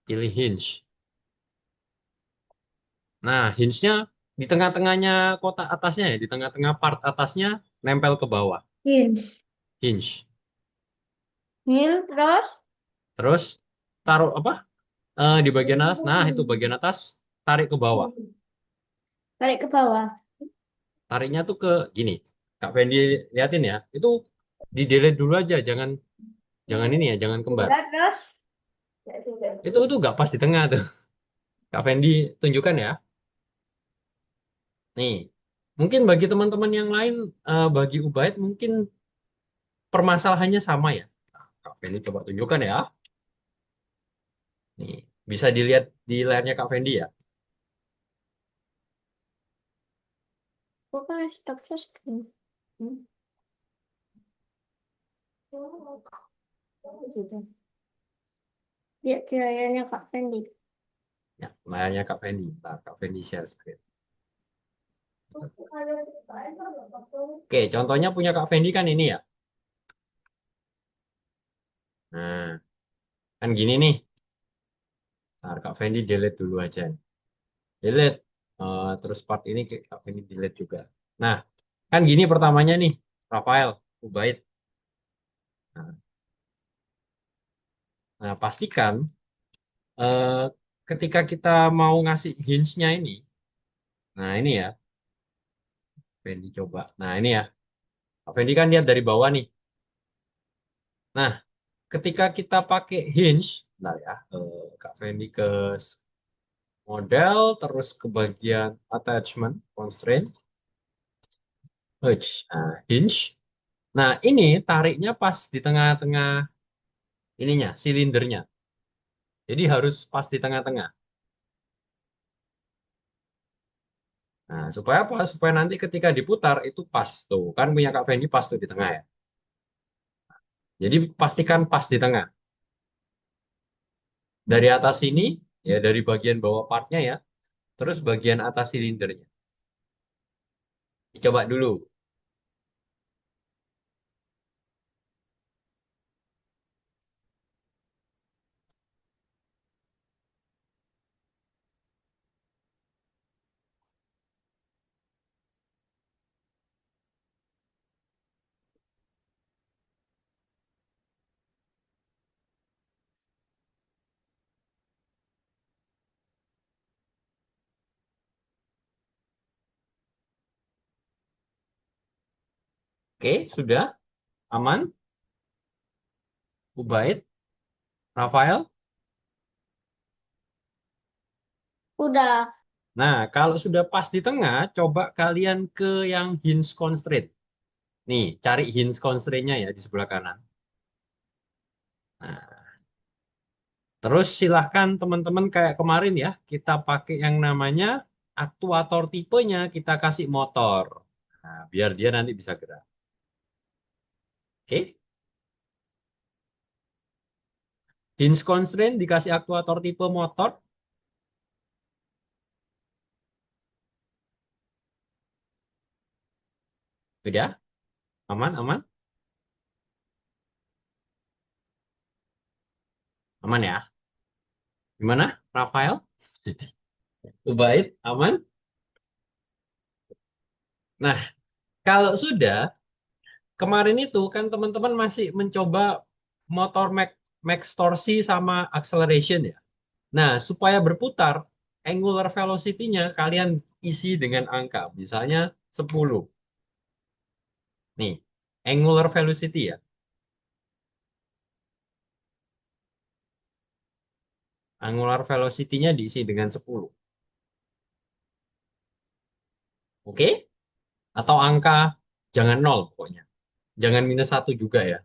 Pilih hinge. Nah, hinge-nya di tengah-tengahnya kotak atasnya ya, di tengah-tengah part atasnya nempel ke bawah. Hinge. Hinge. Hinge terus Terus taruh apa? Di bagian atas. Nah, itu bagian atas tarik ke bawah. tarik ke bawah. Tariknya tuh ke gini. Kak Fendi liatin ya. Itu di delete dulu aja, jangan jangan ini ya, jangan kembar. Udah terus. Itu nggak pas di tengah tuh. Kak Fendi tunjukkan ya. Nih, mungkin bagi teman-teman yang lain, bagi Ubaid mungkin permasalahannya sama ya. Nah, Kak Fendi coba tunjukkan ya. Nih, bisa dilihat di layarnya Kak Fendi ya. Bukan stop screen. Sudah. Lihat celayanya Kak Fendi. Ya, layarnya Kak Fendi. Nah, Kak Fendi share screen. Oke, contohnya punya Kak Fendi kan ini ya. Nah, kan gini nih. Nah, Kak Fendi delete dulu aja. Delete. Terus part ini Kak Fendi delete juga. Nah, kan gini pertamanya nih. Rafael, Ubaid. Nah, pastikan eh, ketika kita mau ngasih hinge-nya ini. Nah, ini ya. Fendi coba. Nah, ini ya. Kak Fendi kan lihat dari bawah nih. Nah, ketika kita pakai hinge, nah ya, Kak Fendi ke model, terus ke bagian attachment, constraint, hinge. Nah, ini tariknya pas di tengah-tengah ininya, silindernya. Jadi harus pas di tengah-tengah. Nah, supaya apa? Supaya nanti ketika diputar itu pas tuh. Kan punya Kak Fendi pas tuh di tengah ya. Jadi pastikan pas di tengah. Dari atas sini, ya dari bagian bawah partnya ya, terus bagian atas silindernya. Coba dulu. Oke, sudah aman. Ubaid, Rafael. Udah. Nah, kalau sudah pas di tengah, coba kalian ke yang hinge constraint. Nih, cari hinge constraint-nya ya di sebelah kanan. Nah, terus silahkan teman-teman kayak kemarin ya, kita pakai yang namanya aktuator tipenya, kita kasih motor. Nah, biar dia nanti bisa gerak. Oke, hinge constraint dikasih aktuator tipe motor. Udah, aman, aman, aman ya. Gimana, Rafael? Ubaid, aman? Nah, kalau sudah, kemarin itu kan teman-teman masih mencoba motor max torsi sama acceleration ya. Nah, supaya berputar, angular velocity-nya kalian isi dengan angka, misalnya 10. Nih, angular velocity ya. Angular velocity-nya diisi dengan 10. Oke? Atau angka jangan nol pokoknya. Jangan minus satu juga ya.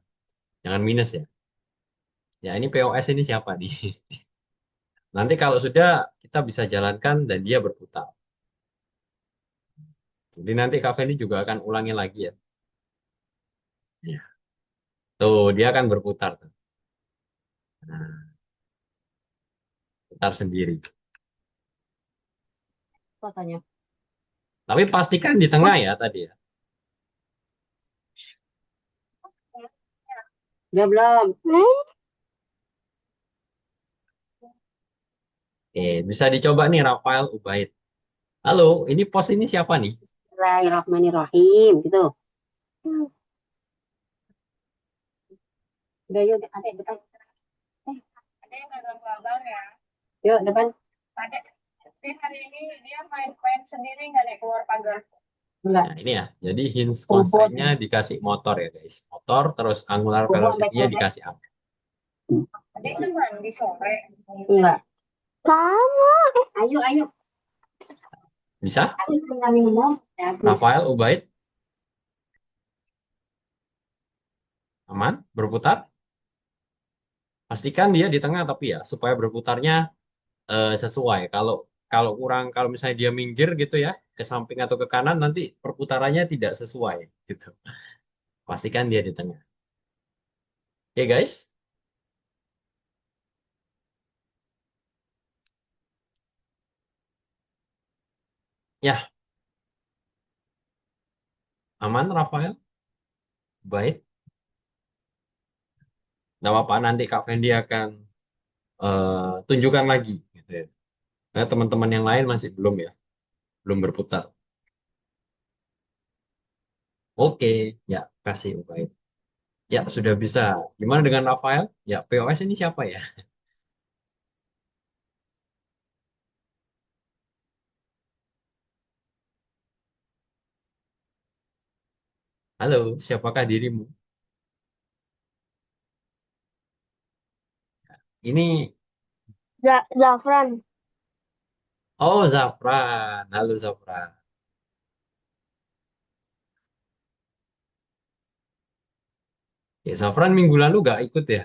Jangan minus ya. Ya, ini POS ini siapa nih? Nanti kalau sudah kita bisa jalankan dan dia berputar. Jadi nanti Kak Feni juga akan ulangi lagi ya. Ya. Tuh, dia akan berputar tuh. Nah, putar sendiri. Katanya. Tapi pastikan di tengah ya tadi ya. Udah belum? Bisa dicoba nih Rafael Ubaid. Halo, ini pos ini siapa nih? Bismillahirrahmanirrahim gitu. Udah yuk, adek depan. Eh, ada yang nggak ganggu abang ya? Yuk depan. Adek, si hari ini dia main-main sendiri nggak deh keluar pagar? Enggak. Nah, ini ya. Jadi hints Bubut, konstriknya dikasih motor ya, guys. Motor, terus angular bubut sampai velocity-nya sore. dikasih apa? Adek kan mandi sore. Enggak. Sama. Ayo, ayo. Bisa? Ayo tinggal minum. Habis. Rafael Ubaid, aman? Berputar? Pastikan dia di tengah tapi ya, supaya berputarnya sesuai. Kalau kalau kurang, kalau misalnya dia minggir gitu ya, ke samping atau ke kanan, nanti perputarannya tidak sesuai gitu. Pastikan dia di tengah. Oke, guys? Ya, aman Rafael? Baik. Nggak apa-apa, nanti Kak Fendi akan tunjukkan lagi gitu ya. Karena teman-teman yang lain masih belum ya, belum berputar. Oke, ya kasih Ubaid. Ya sudah bisa. Gimana dengan Rafael? Ya POS ini siapa ya? Halo, siapakah dirimu? Ini, Zafran. oh Zafran. Halo Zafran. Ya, Zafran minggu lalu gak ikut ya?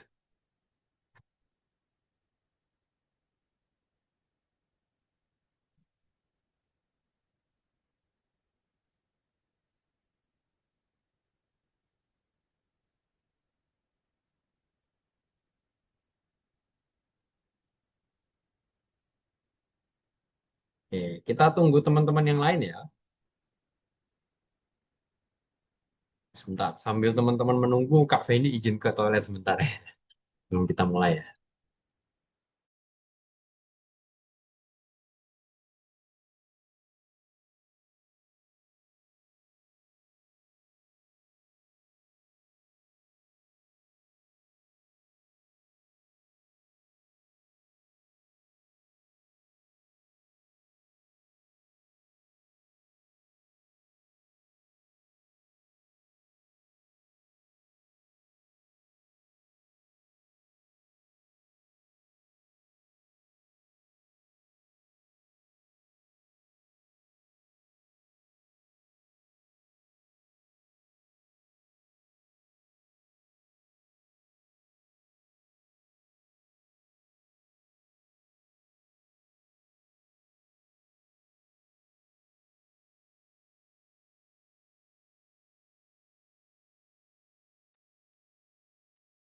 Oke, kita tunggu teman-teman yang lain ya. Sebentar, sambil teman-teman menunggu, Kak Fendi izin ke toilet sebentar ya. Belum kita mulai ya.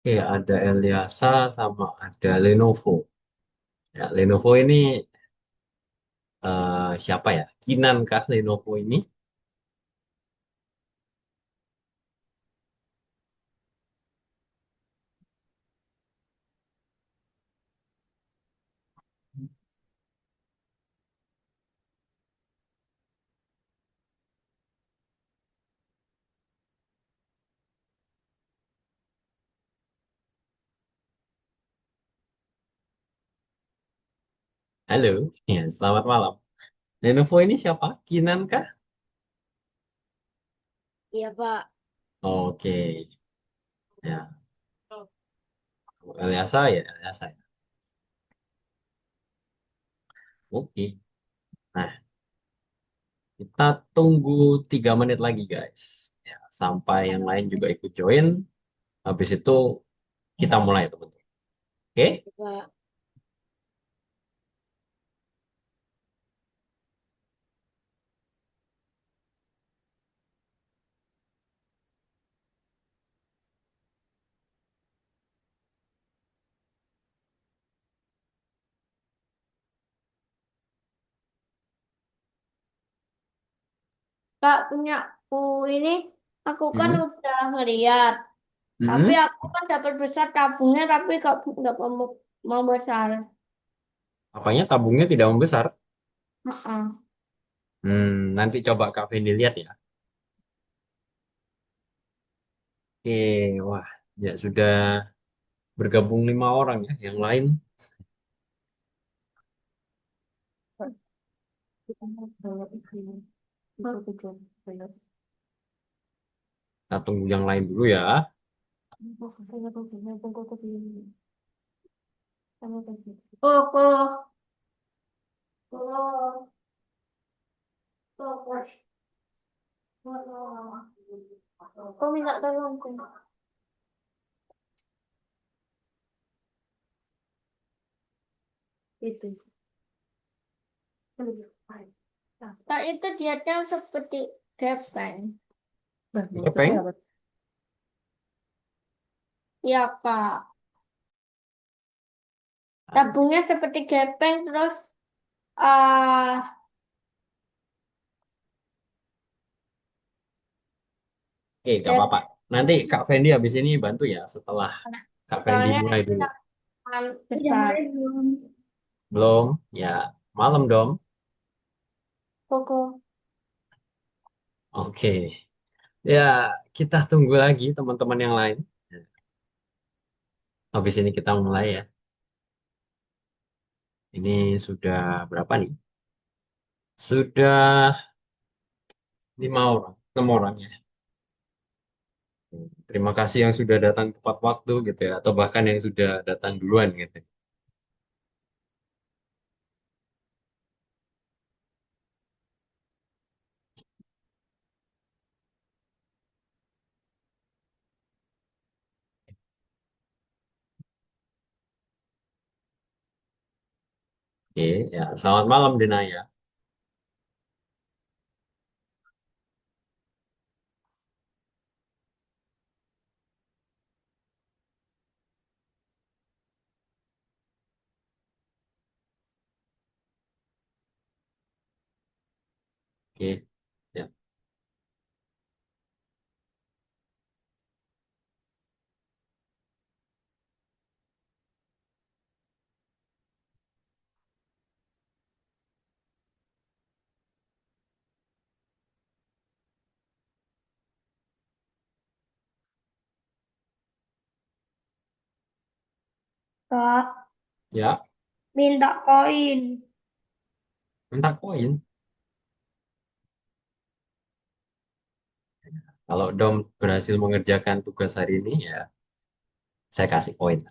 Oke, ada Eliasa sama ada Lenovo. Ya, Lenovo ini siapa ya? Kinan kah Lenovo ini? Halo, ya, selamat malam. Lenovo ini siapa? Kinan kah? Iya, Pak. Oke, ya. Eliasa ya, Eliasa ya. Oke. Nah, kita tunggu 3 menit lagi, guys. Ya, sampai yang lain juga ikut join. Habis itu kita mulai, teman-teman. Oke? Pak. Kak, punya aku ini, aku kan Hmm. udah ngeliat. Tapi Hmm. aku kan dapat besar tabungnya, tapi kok nggak mau besar. Apanya tabungnya tidak membesar? Heeh. Nanti coba Kak Fendi lihat ya. Oke, wah, ya sudah bergabung 5 orang ya. Yang lain, kita tunggu yang lain dulu ya. Koko, koko, koko. Kau minta tolongku. Itu. Tak itu dietnya seperti gepeng. Gepeng? Iya, Kak. Tabungnya seperti gepeng, terus ah Oke, gak apa-apa. Nanti Kak Fendi habis ini bantu ya setelah Kak Fendi soalnya mulai dulu. akan besar. Belum? Ya, malam dong. Koko. Oke. Ya, kita tunggu lagi teman-teman yang lain. Habis ini kita mulai ya. Ini sudah berapa nih? Sudah 5 orang, 6 orang ya. Terima kasih yang sudah datang tepat waktu gitu ya, atau bahkan yang sudah datang duluan gitu. Oke, ya selamat malam Denaya. Oke, ya, Kak, ya, minta koin. minta koin. Kalau Dom berhasil mengerjakan tugas hari ini ya, saya kasih koin.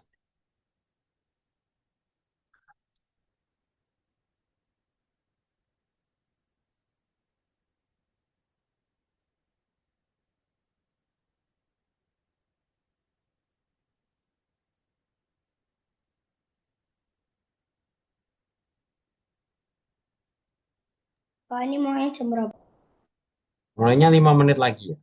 Kak, ini mulai jam berapa? Mulainya 5 menit lagi ya.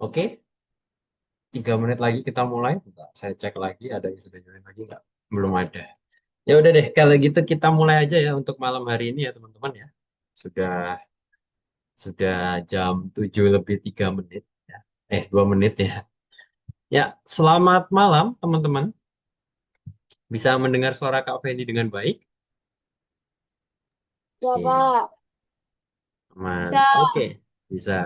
Oke, 3 menit lagi kita mulai. Bentar, saya cek lagi ada yang sudah join lagi nggak? Belum ada. Ya udah deh, kalau gitu kita mulai aja ya untuk malam hari ini ya teman-teman ya. Sudah sudah jam 7 lebih 3 menit ya. 2 menit ya. Ya, selamat malam teman-teman. Bisa mendengar suara Kak Fendi dengan baik? Ya, Oke, Pak. aman. Bisa. Oke, bisa.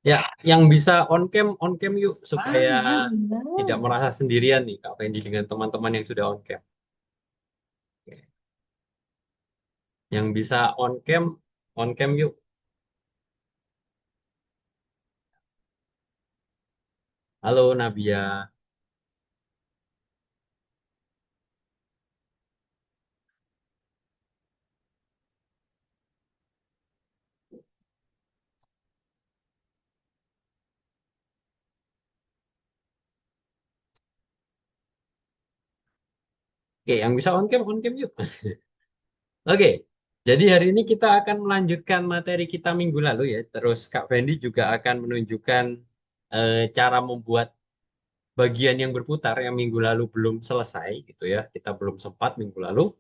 Ya, yang bisa on cam yuk supaya tidak merasa sendirian nih Kak Fendi dengan teman-teman yang sudah on cam. Oke. Yang bisa on cam yuk. Halo Nabia. Oke, yang bisa on cam yuk. Oke. Jadi hari ini kita akan melanjutkan materi kita minggu lalu ya. Terus Kak Fendi juga akan menunjukkan cara membuat bagian yang berputar yang minggu lalu belum selesai gitu ya. Kita belum sempat minggu lalu.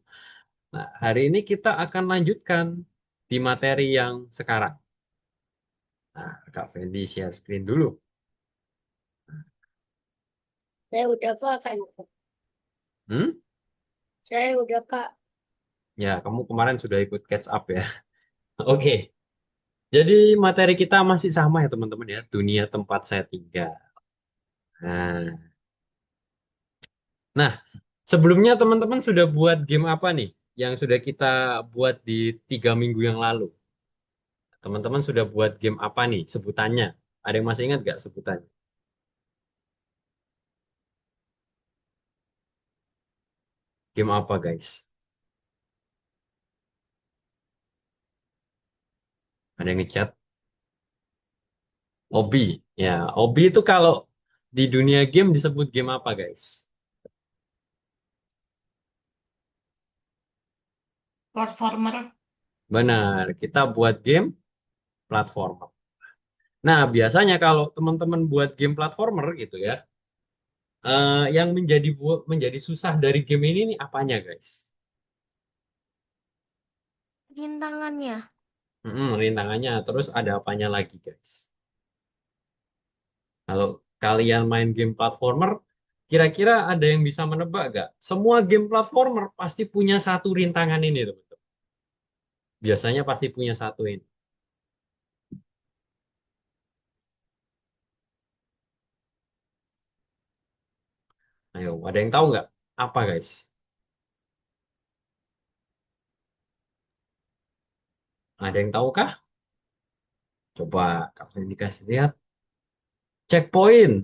Nah, hari ini kita akan lanjutkan di materi yang sekarang. Nah, Kak Fendi share screen dulu. Saya udah Pak, kan? Hmm? Saya udah Pak. Ya, kamu kemarin sudah ikut catch up ya. Oke. Jadi materi kita masih sama ya teman-teman ya. Dunia tempat saya tinggal. Nah, sebelumnya teman-teman sudah buat game apa nih? Yang sudah kita buat di 3 minggu yang lalu. Teman-teman sudah buat game apa nih sebutannya? Ada yang masih ingat nggak sebutannya? Game apa guys? Ada yang ngechat? Obi. Ya, Obi itu kalau di dunia game disebut game apa guys? Platformer. Benar, kita buat game platformer. Nah, biasanya kalau teman-teman buat game platformer gitu ya, yang menjadi susah dari game ini nih apanya guys? Rintangannya. Rintangannya. Terus ada apanya lagi, guys? Kalau kalian main game platformer, kira-kira ada yang bisa menebak gak? Semua game platformer pasti punya satu rintangan ini, teman-teman. Biasanya pasti punya satu ini. Ayo, ada yang tahu nggak? Apa, guys? Ada yang tahu kah? Coba kalian dikasih lihat. Checkpoint.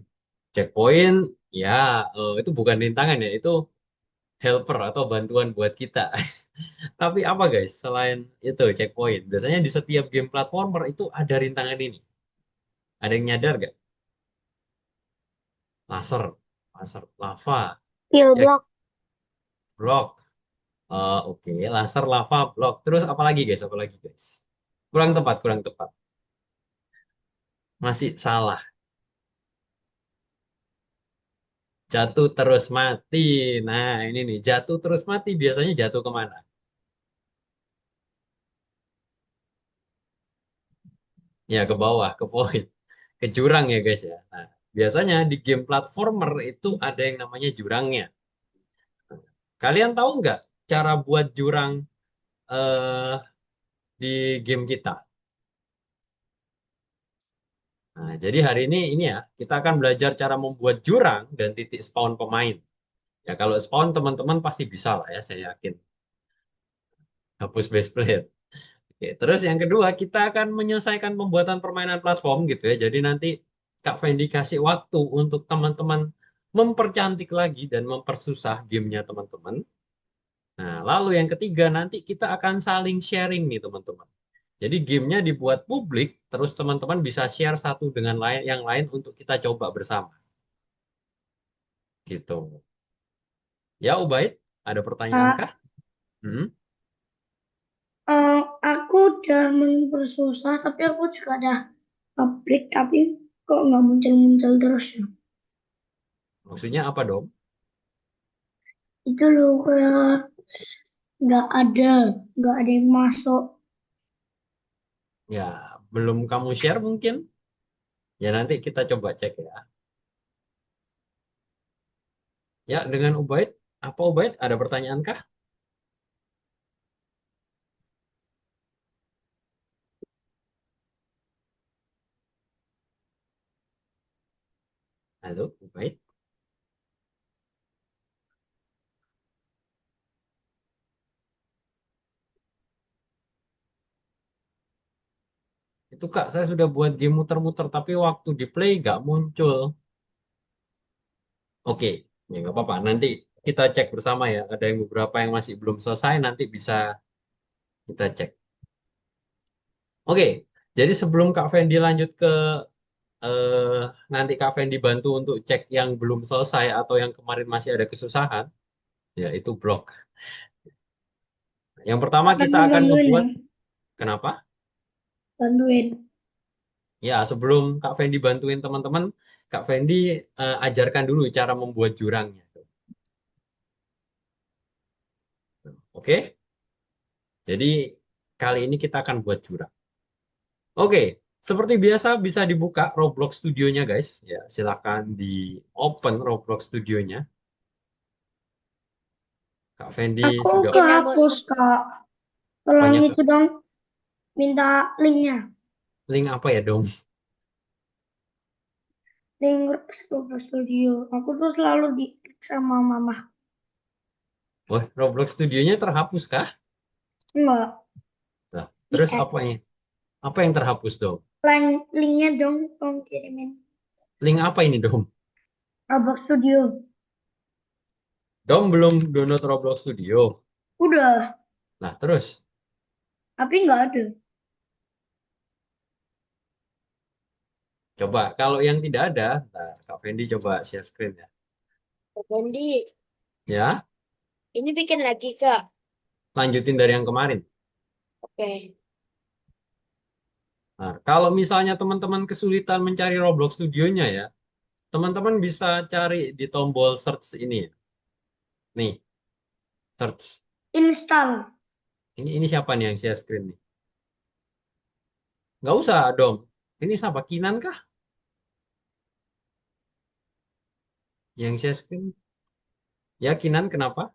Checkpoint, ya, itu bukan rintangan ya. Itu helper atau bantuan buat kita. Tapi apa guys, selain itu checkpoint, biasanya di setiap game platformer itu ada rintangan ini. Ada yang nyadar gak? Laser, laser lava, Skill ya block. blok. Oke, laser lava blok. Terus apa lagi guys? Apa lagi guys? Kurang tepat, kurang tepat. Masih salah. Jatuh terus mati. Nah, ini nih, jatuh terus mati biasanya jatuh kemana? Ya, ke bawah, ke void, ke jurang ya guys ya. Nah, biasanya di game platformer itu ada yang namanya jurangnya. Kalian tahu nggak cara buat jurang eh, di game kita? Nah, jadi hari ini ya, kita akan belajar cara membuat jurang dan titik spawn pemain. Ya, kalau spawn teman-teman pasti bisa lah ya, saya yakin. Hapus base plate. Oke, terus yang kedua, kita akan menyelesaikan pembuatan permainan platform gitu ya. Jadi nanti Kak Fendi kasih waktu untuk teman-teman mempercantik lagi dan mempersusah gamenya teman-teman. Nah, lalu yang ketiga, nanti kita akan saling sharing nih teman-teman. Jadi gamenya dibuat publik, terus teman-teman bisa share satu dengan yang lain untuk kita coba bersama. Gitu. Ya, Ubaid, ada pertanyaan Kak, kah? Hmm? aku udah mempersusah, tapi aku juga ada publik, tapi kok nggak muncul-muncul terus ya? Maksudnya apa dong? Itu loh kayak nggak ada, nggak ada yang masuk. Ya, belum kamu share mungkin? Ya, nanti kita coba cek ya. Ya, dengan Ubaid, apa Ubaid? Ada pertanyaan kah? Halo, Ubaid. Itu Kak, saya sudah buat game muter-muter, tapi waktu di play nggak muncul. Oke, ya nggak apa-apa. Nanti kita cek bersama ya. Ada yang beberapa yang masih belum selesai, nanti bisa kita cek. Oke, jadi sebelum Kak Fendi lanjut ke eh, nanti Kak Fendi bantu untuk cek yang belum selesai atau yang kemarin masih ada kesusahan, ya itu blok. Yang pertama kita akan Bantuin ya, ngebuat, kenapa? bantuin. Ya, sebelum Kak Fendi bantuin teman-teman, Kak Fendi ajarkan dulu cara membuat jurangnya. Oke? Jadi kali ini kita akan buat jurang. Oke, seperti biasa bisa dibuka Roblox Studionya guys. Ya, silakan di open Roblox Studionya. Kak Fendi Aku sudah Ini aku kehapus, Kak. Tolong banyak itu dong, minta linknya. link apa ya dong? Link Roblox Studio. Aku tuh selalu di sama mama. Wah, Roblox Studionya terhapus kah? Enggak, Nah, di terus add. apa yang terhapus dong? Linknya dong, tolong kirimin. Link apa ini dong? Roblox Studio. Dom belum download Roblox Studio. Udah, Nah, terus tapi nggak ada. coba kalau yang tidak ada, nah, Kak Fendi coba share screen ya. Fendi, Ya, ini bikin lagi Kak. lanjutin dari yang kemarin. Oke. Nah, kalau misalnya teman-teman kesulitan mencari Roblox Studionya ya, teman-teman bisa cari di tombol search ini ya. Nih, search. Install. Ini siapa nih yang share screen nih? Nggak usah dong. Ini siapa? Kinan kah? Yang share screen? Ya, Kinan kenapa?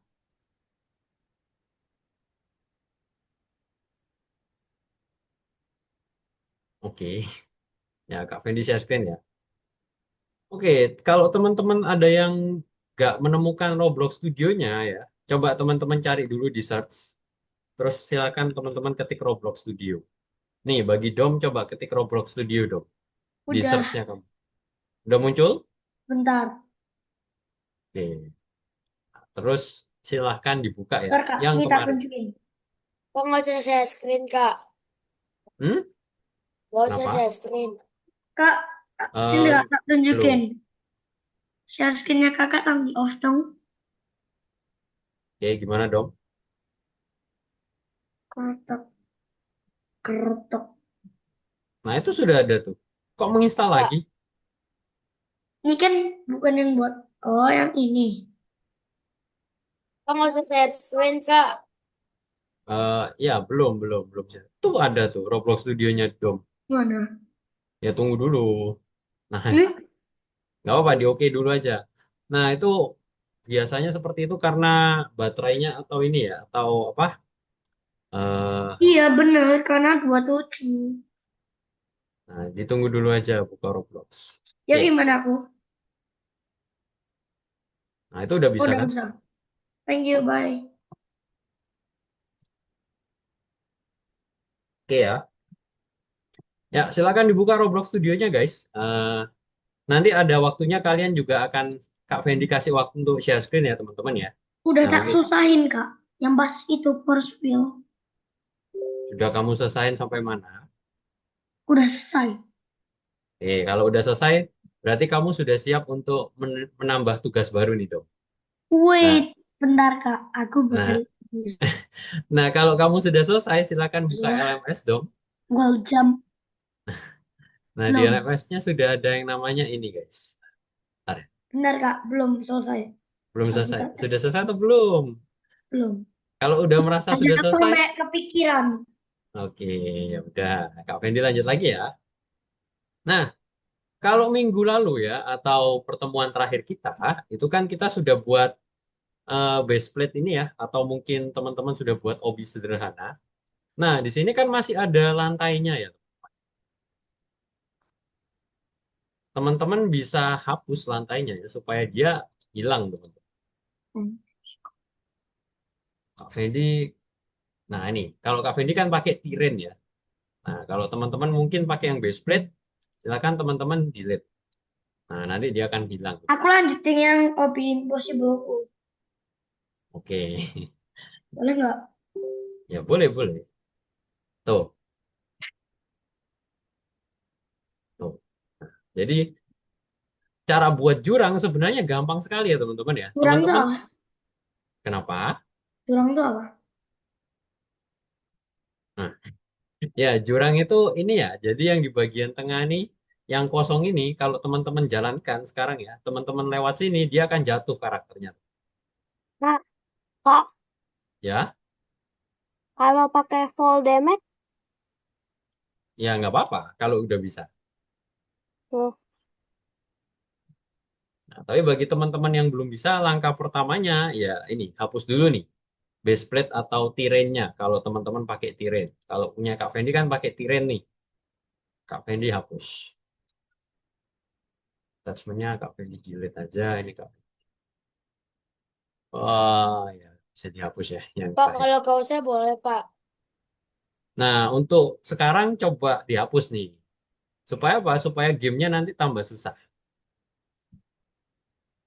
Oke. Ya, Kak Fendi share screen ya. Oke, kalau teman-teman ada yang nggak menemukan Roblox Studionya ya, coba teman-teman cari dulu di search. Terus silakan teman-teman ketik Roblox Studio. Nih, bagi Dom coba ketik Roblox Studio Dom. Di Udah, search-nya kamu. Udah muncul? bentar. Oke. Terus silahkan dibuka ya. Bentar, Kak. Yang Ini tak kemarin. tunjukin. Kok nggak usah share screen Kak? Hmm? Nggak usah Kenapa? share screen. Kak, sini Eh, tak tunjukin. belum. Share screen-nya kakak tak di off dong. Oke, gimana Dom? Keretok, keretok. Nah, itu sudah ada tuh. Kok menginstal Kak, lagi? Ini kan bukan yang buat. Oh, yang ini. kok nggak usah share screen Kak? Ya, belum. Tuh ada tuh Roblox Studionya Dom. Mana? Ya, tunggu dulu. Nah, Ini? nggak apa-apa, di oke dulu aja. Nah, itu biasanya seperti itu karena baterainya atau ini ya, atau apa? eh Iya, bener. Karena 27. nah, ditunggu dulu aja buka Roblox. Ya, Oke, gimana aku? nah itu udah Oh, bisa udah kan? bisa. Thank you, bye. Oke ya. Ya, silakan dibuka Roblox Studionya, guys. Nanti ada waktunya kalian juga akan Kak Fendi kasih waktu untuk share screen ya, teman-teman ya. Udah Nah, tak nanti susahin, Kak. Yang pas itu first wheel. sudah kamu selesaiin sampai mana? Udah selesai. Kalau udah selesai, berarti kamu sudah siap untuk menambah tugas baru nih, dong. Wait, Nah, bentar, Kak. Aku bakal. nah, nah, kalau kamu sudah selesai, silakan buka Iya, LMS dong. Google jam. Nah, di Belum. LMS-nya sudah ada yang namanya ini, guys. Bentar ya. Benar, Kak. Belum selesai. Belum Aku selesai. tak Sudah cek. selesai atau belum? Belum. Kalau udah merasa Aja sudah aku selesai, sampai kepikiran. oke, ya udah. Kak Fendi lanjut lagi ya. Nah, kalau minggu lalu ya, atau pertemuan terakhir kita, itu kan kita sudah buat base plate ini ya, atau mungkin teman-teman sudah buat obi sederhana. Nah, di sini kan masih ada lantainya ya. Teman-teman bisa hapus lantainya ya, supaya dia hilang, teman-teman. Hmm. Kak Fendi, nah ini, kalau Kak Fendi kan pakai tiren ya. Nah, kalau teman-teman mungkin pakai yang base plate, silakan teman-teman delete. Nah, nanti dia akan hilang. Aku lanjutin yang Obi Impossible. Oke, Boleh nggak? ya boleh. Tuh, tuh. Jadi cara buat jurang sebenarnya gampang sekali ya teman-teman ya. Jurang tuh Teman-teman, apa? kenapa? Jurang tuh apa? Nah, ya jurang itu ini ya. Jadi yang di bagian tengah ini, yang kosong ini, kalau teman-teman jalankan sekarang ya, teman-teman lewat sini, dia akan jatuh karakternya. Kak, Kak, Ya, kalau pakai full damage ya nggak apa-apa kalau udah bisa. tuh. Nah, tapi bagi teman-teman yang belum bisa, langkah pertamanya ya ini, hapus dulu nih base plate atau tirennya. Kalau teman-teman pakai tiren. Kalau punya Kak Fendi kan pakai tiren nih. Kak Fendi hapus. Attachmentnya Kak Fendi delete aja. Ini Kak. Oh ya, bisa dihapus ya yang Pak, terakhir. kalau kau saya boleh, Pak. Nah, untuk sekarang coba dihapus nih. Supaya apa? Supaya gamenya nanti tambah susah.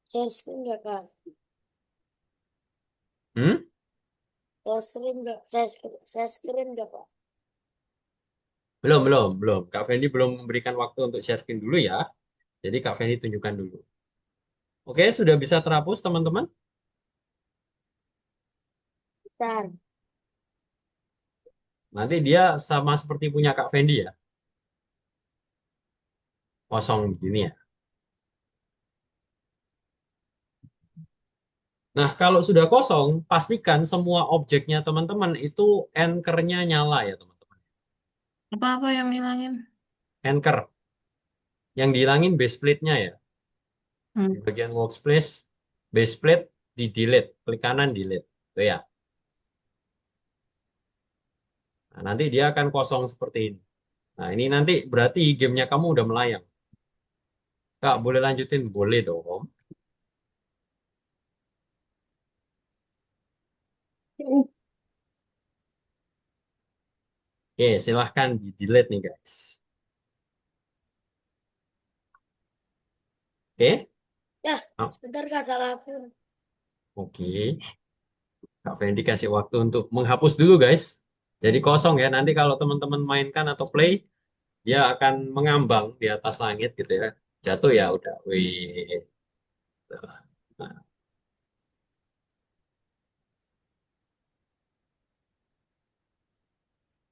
Share screen nggak, Kak? Hmm? Share screen nggak? Share screen nggak, Pak? Belum. Kak Fendi belum memberikan waktu untuk share screen dulu ya. Jadi Kak Fendi tunjukkan dulu. Oke, sudah bisa terhapus teman-teman? Bentar. Nanti dia sama seperti punya Kak Fendi ya. Kosong begini ya. Nah, kalau sudah kosong, pastikan semua objeknya teman-teman itu anchor-nya nyala ya teman-teman. Apa-apa yang hilangin? Anchor. Yang dihilangin base plate-nya ya. Di Hmm. bagian workspace, base plate di delete. Klik kanan delete. Itu ya. Nah, nanti dia akan kosong seperti ini. Nah, ini nanti berarti gamenya kamu udah melayang. Kak, boleh lanjutin? Boleh dong. Oke, silahkan di delete nih guys. Oke? Ya, Ah, sebentar, Kak, salah aku. oke. Kak Fendi kasih waktu untuk menghapus dulu guys. Jadi kosong ya. Nanti kalau teman-teman mainkan atau play, dia akan mengambang di atas langit gitu ya. Jatuh ya udah. Wih. Nah,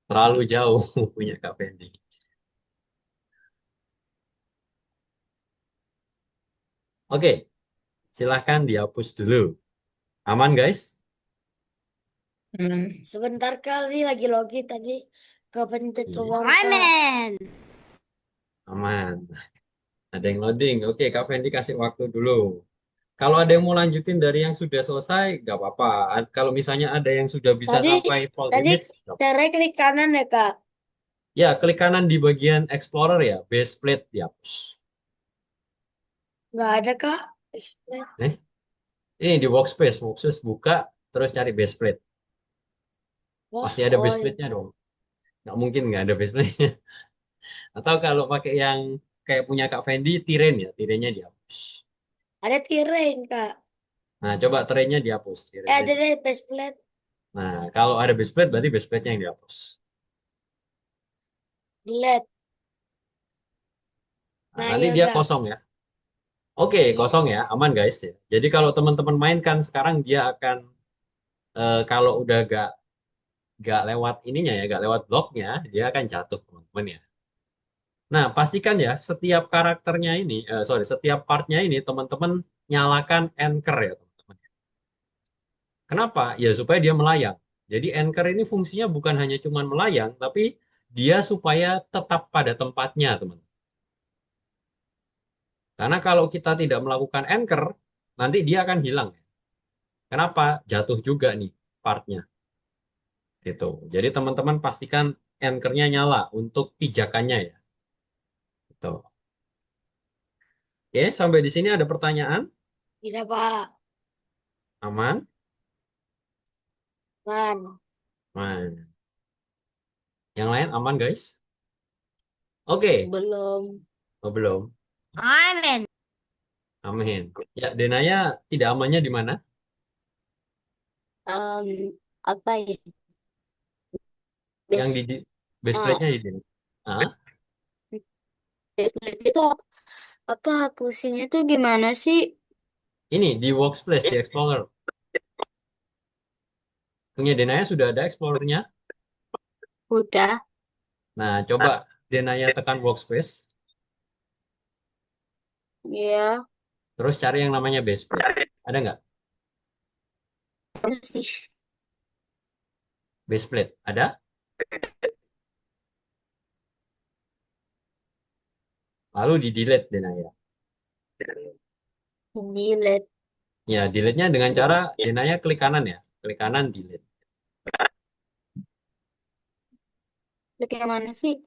terlalu jauh punya Kak Fendi. Oke, silahkan dihapus dulu. Aman guys? Sebentar kali lagi login tadi kepencet Iya, ruang, Kak. aman. Ada yang loading. Oke, Kak Fendi kasih waktu dulu. Kalau ada yang mau lanjutin dari yang sudah selesai, nggak apa-apa. Kalau misalnya ada yang sudah bisa Tadi, sampai full tadi damage, nggak apa-apa. caranya klik kanan ya, Kak? Ya, klik kanan di bagian Explorer ya, base plate dihapus. Nggak ada, Kak. Explain. Eh, ini di workspace buka, terus cari base plate. Wah, Pasti ada oh, base plate-nya dong. Nggak mungkin nggak ada base plate-nya. Atau kalau pakai yang kayak punya Kak Fendi, tiren ya, tirennya dihapus. ada tiring, Kak. Nah, coba tirennya dihapus, tirennya Ada dihapus. deh faceplate. Nah, kalau ada base plate, berarti base plate-nya yang dihapus. Delete. Nah, Nah, nanti ya dia udah. kosong ya. Oke, kosong ya, aman guys ya. Jadi kalau teman-teman mainkan sekarang dia akan kalau udah gak lewat ininya ya, gak lewat bloknya, dia akan jatuh teman-teman ya. Nah, pastikan ya setiap karakternya ini, setiap partnya ini teman-teman nyalakan anchor ya teman-teman. Kenapa? Ya supaya dia melayang. Jadi anchor ini fungsinya bukan hanya cuman melayang, tapi dia supaya tetap pada tempatnya teman. Karena kalau kita tidak melakukan anchor, nanti dia akan hilang. Kenapa? Jatuh juga nih partnya. Gitu. Jadi teman-teman pastikan anchor-nya nyala untuk pijakannya ya. Gitu. Oke, sampai di sini ada pertanyaan? Tidak, Pak. Aman? Man. Aman. Yang lain aman guys? Oke, Belum. oh, belum. Amin. Amin. Ya, Denaya tidak amannya di mana? Apa ya? Yang Base, di base uh, plate-nya di sini. Ah, baseplate itu apa fungsinya tuh gimana sih? ini di workspace, di Explorer. Punya Denaya sudah ada Explorer-nya? Udah. Nah, coba Denaya tekan workspace, Ya. terus cari yang namanya baseplate. Ada nggak? Terus sih. Baseplate, ada? Lalu di delete Denaya. Delete. Ya, delete-nya dengan cara Denaya klik kanan ya. Klik kanan delete. Klik yang mana sih?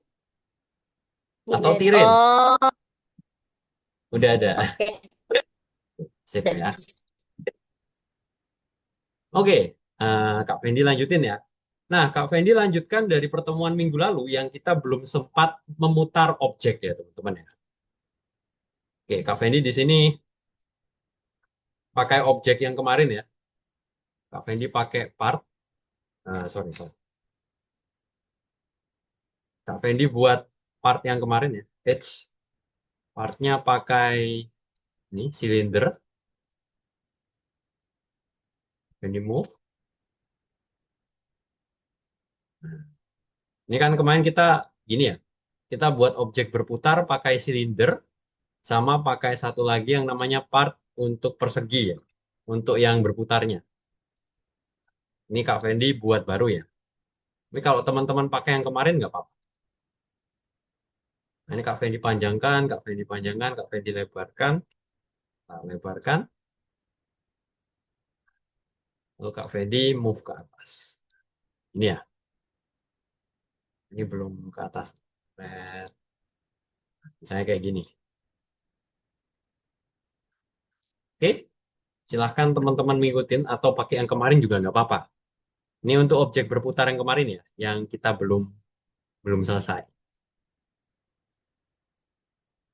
Atau Delete. tirin. Oh, Udah ada. oke. Sip Udah ya. bisa. Oke, Kak Fendi lanjutin ya. Nah, Kak Fendi lanjutkan dari pertemuan minggu lalu yang kita belum sempat memutar objek ya, teman-teman ya. Oke, Kak Fendi di sini pakai objek yang kemarin ya. Kak Fendi pakai part. Sorry, sorry. Kak Fendi buat part yang kemarin ya. Edge. Partnya pakai ini, silinder. Fendi move. Nah, ini kan kemarin kita gini ya. Kita buat objek berputar pakai silinder. Sama pakai satu lagi yang namanya part untuk persegi ya. Untuk yang berputarnya. Ini Kak Fendi buat baru ya. Tapi kalau teman-teman pakai yang kemarin nggak apa-apa. Nah, ini Kak Fendi panjangkan, Kak Fendi panjangkan, Kak Fendi lebarkan. Nah, lebarkan. Lalu Kak Fendi move ke atas. Ini ya. Ini belum ke atas. Nah, misalnya kayak gini. Oke, silahkan teman-teman ngikutin atau pakai yang kemarin juga nggak apa-apa. Ini untuk objek berputar yang kemarin ya, yang kita belum belum selesai.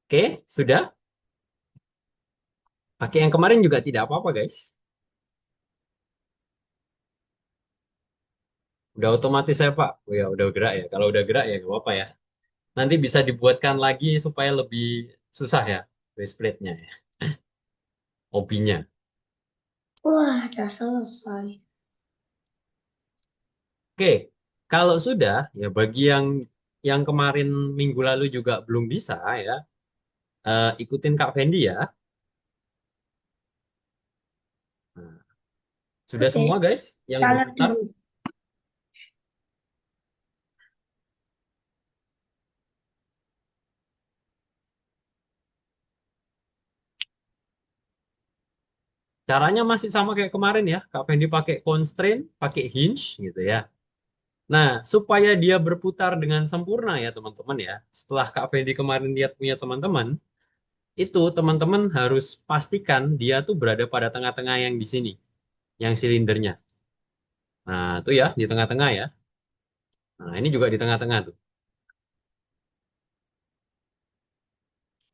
Oke, sudah. Pakai yang kemarin juga tidak apa-apa, guys. Udah otomatis saya, Pak. Oh ya, udah gerak ya. Kalau udah gerak ya nggak apa-apa ya. Nanti bisa dibuatkan lagi supaya lebih susah ya baseplate-nya ya. Hobinya. Wah, udah selesai. Oke, kalau sudah ya bagi yang kemarin minggu lalu juga belum bisa ya, ikutin Kak Fendi ya. Nah, sudah Oke, semua guys yang catat berputar. dulu. Caranya masih sama kayak kemarin ya. Kak Fendi pakai constraint, pakai hinge gitu ya. Nah, supaya dia berputar dengan sempurna ya teman-teman ya. Setelah Kak Fendi kemarin lihat punya teman-teman, itu teman-teman harus pastikan dia tuh berada pada tengah-tengah yang di sini, yang silindernya. Nah, itu ya di tengah-tengah ya. Nah, ini juga di tengah-tengah tuh.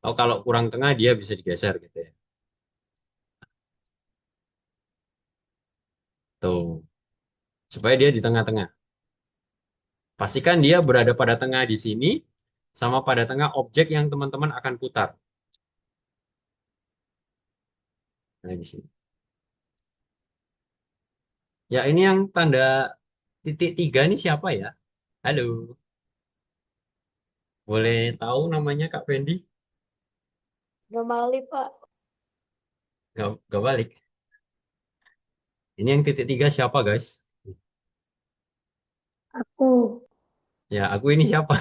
Atau kalau kurang tengah dia bisa digeser gitu ya. Tuh, supaya dia di tengah-tengah. Pastikan dia berada pada tengah di sini sama pada tengah objek yang teman-teman akan putar. Nah, di sini. Ya, ini yang tanda titik tiga ini siapa ya? Halo, boleh tahu namanya Kak Fendi? Normali, Pak. Gak balik. Ini yang titik tiga siapa guys? Aku, Ya, aku ini siapa?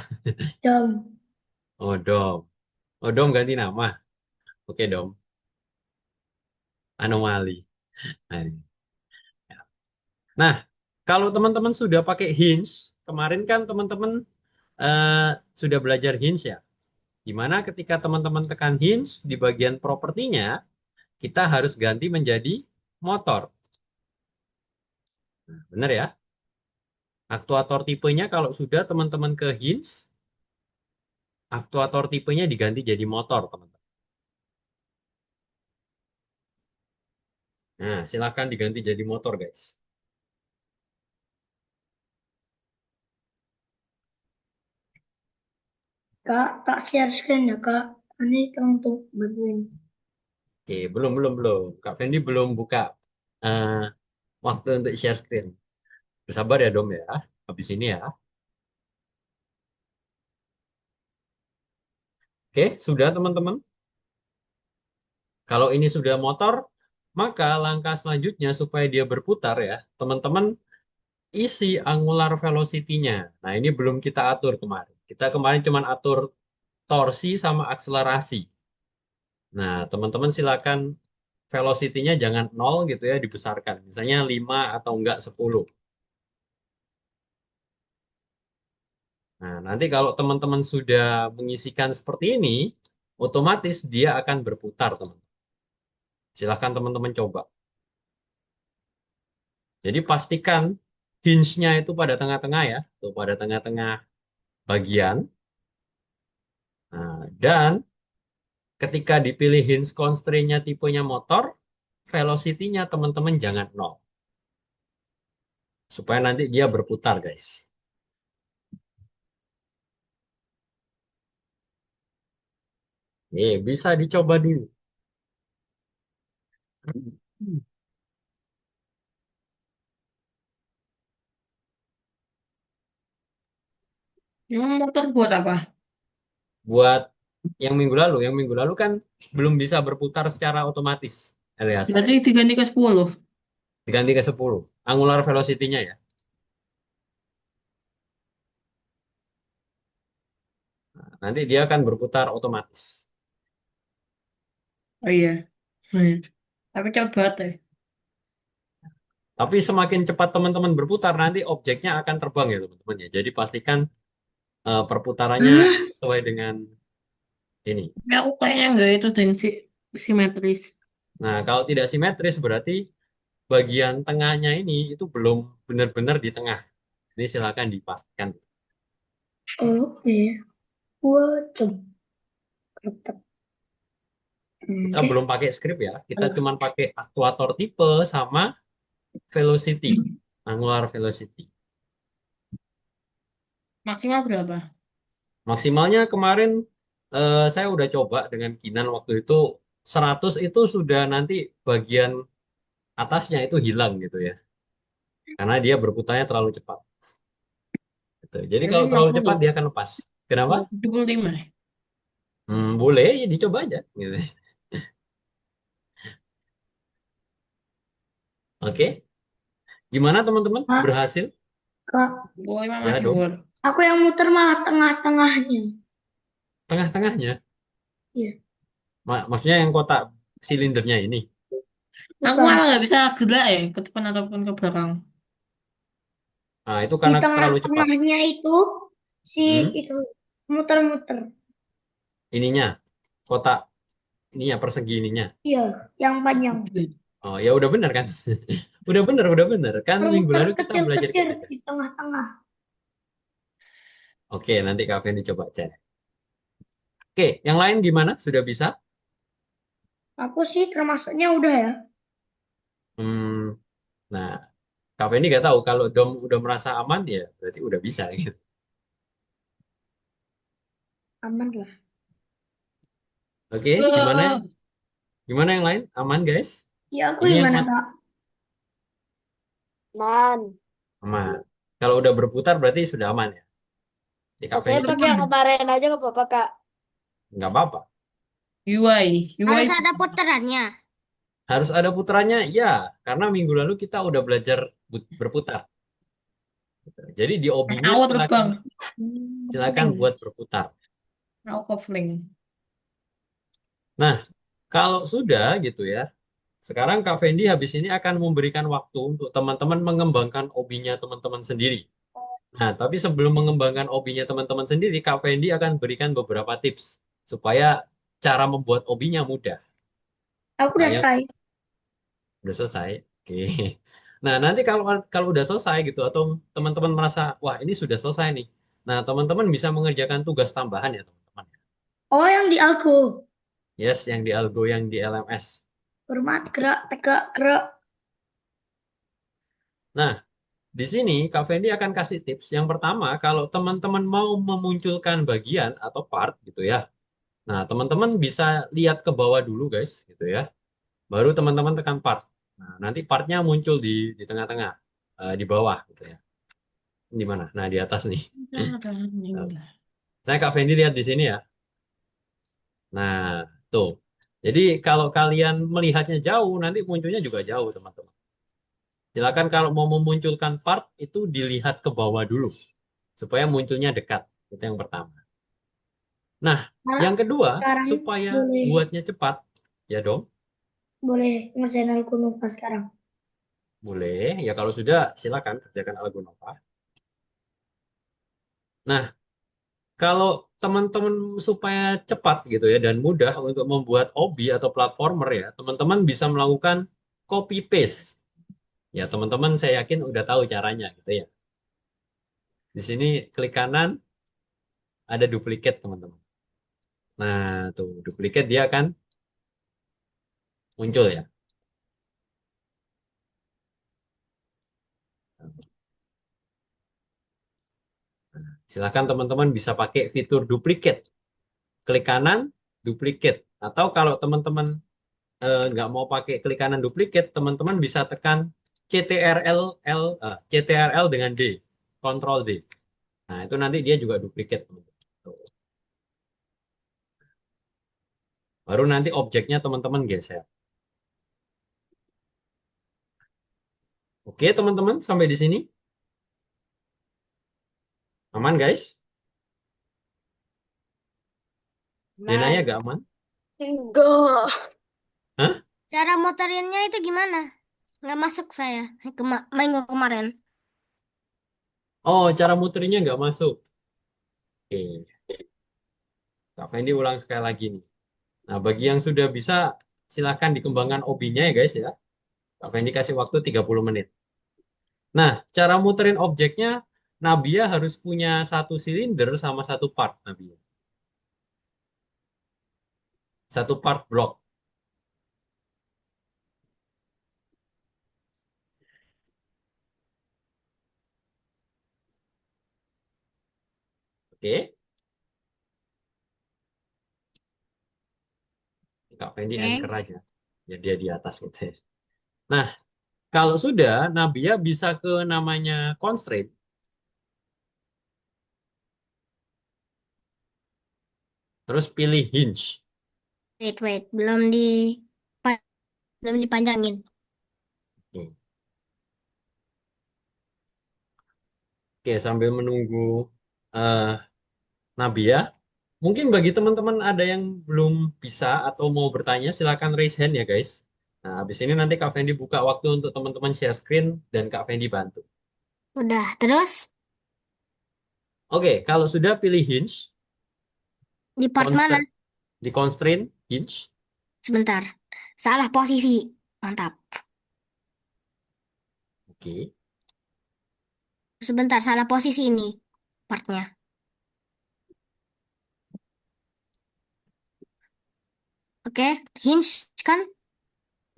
jam. Oh, Dom. Oh, Dom ganti nama. Oke, Dom. Anomali. Nah, ini. Nah, kalau teman-teman sudah pakai hinge, kemarin kan teman-teman eh, sudah belajar hinge ya. Dimana ketika teman-teman tekan hinge di bagian propertinya, kita harus ganti menjadi motor. Nah, benar ya? Aktuator tipenya kalau sudah teman-teman ke hinge, aktuator tipenya diganti jadi motor, teman-teman. Nah, silakan diganti jadi motor, guys. Kak, tak share screen ya, Kak. Ini kan untuk bantuin. Oke, belum. Kak Fendi belum buka eh, waktu untuk share screen. Bersabar ya, Dom ya. Habis ini ya. Oke, sudah teman-teman. Kalau ini sudah motor, maka langkah selanjutnya supaya dia berputar ya, teman-teman isi angular velocity-nya. Nah, ini belum kita atur kemarin. Kita kemarin cuma atur torsi sama akselerasi. Nah, teman-teman silakan velocity-nya jangan 0 gitu ya, dibesarkan. Misalnya 5 atau enggak 10. Nah, nanti kalau teman-teman sudah mengisikan seperti ini, otomatis dia akan berputar, teman. Silahkan teman-teman coba. Jadi pastikan hinge-nya itu pada tengah-tengah ya, tuh pada tengah-tengah bagian. Nah, dan ketika dipilih hinge constraint-nya tipenya motor, velocity-nya teman-teman jangan 0. Supaya nanti dia berputar, guys. Bisa dicoba dulu. Emang motor buat apa? Buat yang minggu lalu kan belum bisa berputar secara otomatis, Elias. Berarti diganti ke 10. Diganti ke 10. Angular velocity-nya ya. Nanti dia akan berputar otomatis. Oh iya. Hmm. Tapi cepet banget ya. Tapi semakin cepat teman-teman berputar, nanti objeknya akan terbang ya teman-teman ya. Jadi pastikan perputarannya sesuai dengan ini. Tapi aku kayaknya enggak itu tensi simetris. Nah, kalau tidak simetris berarti bagian tengahnya ini itu belum benar-benar di tengah. Ini silakan dipastikan. Oke. Gua coba ketek. Kita Oke. belum pakai script ya. Kita Alah. cuma pakai aktuator tipe sama velocity, angular velocity. Maksimal berapa? Maksimalnya kemarin saya udah coba dengan Kinan waktu itu 100 itu sudah nanti bagian atasnya itu hilang gitu ya. Karena dia berputarnya terlalu cepat. Gitu. Jadi Berarti kalau terlalu cepat 50. dia akan lepas. Kenapa? 75. Boleh, ya dicoba aja. Gitu. Oke, gimana teman-teman? Kak, Berhasil? Kak, 25 Ya masih dong. buat. aku yang muter malah tengah-tengahnya. Tengah-tengahnya. Iya. Maksudnya yang kotak silindernya ini. Aku Bukan. malah nggak bisa gerak ya ke depan ataupun ke belakang. Nah, itu Di karena terlalu cepat. tengah-tengahnya itu si Hmm, itu muter-muter. ininya, kotak ininya persegi ininya. Iya, yang panjang. Oh, ya udah benar kan? Udah benar, udah benar. Kan minggu Muter-muter lalu kita belajar kecil-kecil kayak gitu. di tengah-tengah. Oke, nanti Kak Fendi coba cek. Oke, yang lain gimana? Sudah bisa? Aku sih termasuknya udah ya. Hmm, nah, Kak Fendi nggak tahu kalau Dom udah merasa aman ya berarti udah bisa gitu. Aman lah. Oke, gimana? Gimana yang lain? Aman, guys? Ya aku Ini yang gimana Kak? Man. aman. Kalau udah berputar berarti sudah aman ya. Di Kak Saya Fendi pakai yang kemarin aja nggak apa-apa, Kak. nggak apa-apa. UI Harus ada putarannya. Harus ada putarannya, ya. Karena minggu lalu kita udah belajar berputar. Jadi di obinya aku silakan terbang. silakan buat berputar. Aku kofling. Nah, kalau sudah gitu ya, sekarang Kak Fendi habis ini akan memberikan waktu untuk teman-teman mengembangkan obinya teman-teman sendiri. Nah, tapi sebelum mengembangkan obinya teman-teman sendiri, Kak Fendi akan berikan beberapa tips supaya cara membuat obinya mudah. Aku udah Supaya selesai. udah selesai. Oke. Nah, nanti kalau kalau udah selesai gitu atau teman-teman merasa, wah ini sudah selesai nih. Nah, teman-teman bisa mengerjakan tugas tambahan ya, teman-teman. Oh yang di algo. Yes, yang di Algo, yang di LMS. Hormat gerak tegak gerak. Nah, di sini Kak Fendi akan kasih tips. Yang pertama, kalau teman-teman mau memunculkan bagian atau part gitu ya. Nah, teman-teman bisa lihat ke bawah dulu guys, gitu ya. Baru teman-teman tekan part. Nah, nanti partnya muncul di tengah-tengah, di bawah gitu ya. Di mana? Nah, di atas nih. Nah, saya Kak Fendi lihat di sini ya. Nah, tuh. Jadi kalau kalian melihatnya jauh, nanti munculnya juga jauh, teman-teman. Silakan kalau mau memunculkan part, itu dilihat ke bawah dulu. Supaya munculnya dekat. Itu yang pertama. Nah, Kak, yang kedua, sekarang supaya boleh buatnya cepat, ya dong, boleh ngerjain Alkunova sekarang. boleh. Ya kalau sudah, silakan kerjakan Algonova. Nah, kalau teman-teman supaya cepat gitu ya dan mudah untuk membuat obi atau platformer ya, teman-teman bisa melakukan copy paste. Ya, teman-teman saya yakin udah tahu caranya gitu ya. Di sini klik kanan ada duplikat, teman-teman. Nah, tuh duplikat dia akan muncul ya. Silakan teman-teman bisa pakai fitur duplikat. Klik kanan, duplikat. Atau kalau teman-teman nggak mau pakai klik kanan duplikat, teman-teman bisa tekan CTRL dengan D, Ctrl D. Nah, itu nanti dia juga duplikat, teman-teman. Tuh. Baru nanti objeknya teman-teman geser. Oke, teman-teman, sampai di sini. Aman, guys? Denanya Man. gak aman? Enggak. Hah? Cara muterinnya itu gimana? Nggak masuk saya minggu kemarin. Oh, cara muternya nggak masuk. Oke, Kak Fendi ulang sekali lagi nih. Nah, bagi yang sudah bisa, silahkan dikembangkan obinya ya, guys ya. Kak Fendi kasih waktu 30 menit. Nah, cara muterin objeknya, Nabia harus punya satu silinder sama satu part, Nabia. Satu part blok. Oke, Kak Fendi anchor Oke. aja. Ya, dia di atas gitu ya. Nah, kalau sudah, Nabia bisa ke namanya constraint. Terus pilih hinge. Wait. Belum dipanjangin. Oke, Oke, sambil menunggu eh, Nabia, mungkin bagi teman-teman ada yang belum bisa atau mau bertanya, silakan raise hand ya guys. Nah, habis ini nanti Kak Fendi buka waktu untuk teman-teman share screen dan Kak Fendi bantu. Udah, terus Oke, kalau sudah pilih hinge, di part mana? constant, di constraint hinge. Sebentar. Salah posisi. Mantap. Oke, Sebentar, salah posisi ini partnya. Oke, hinge kan?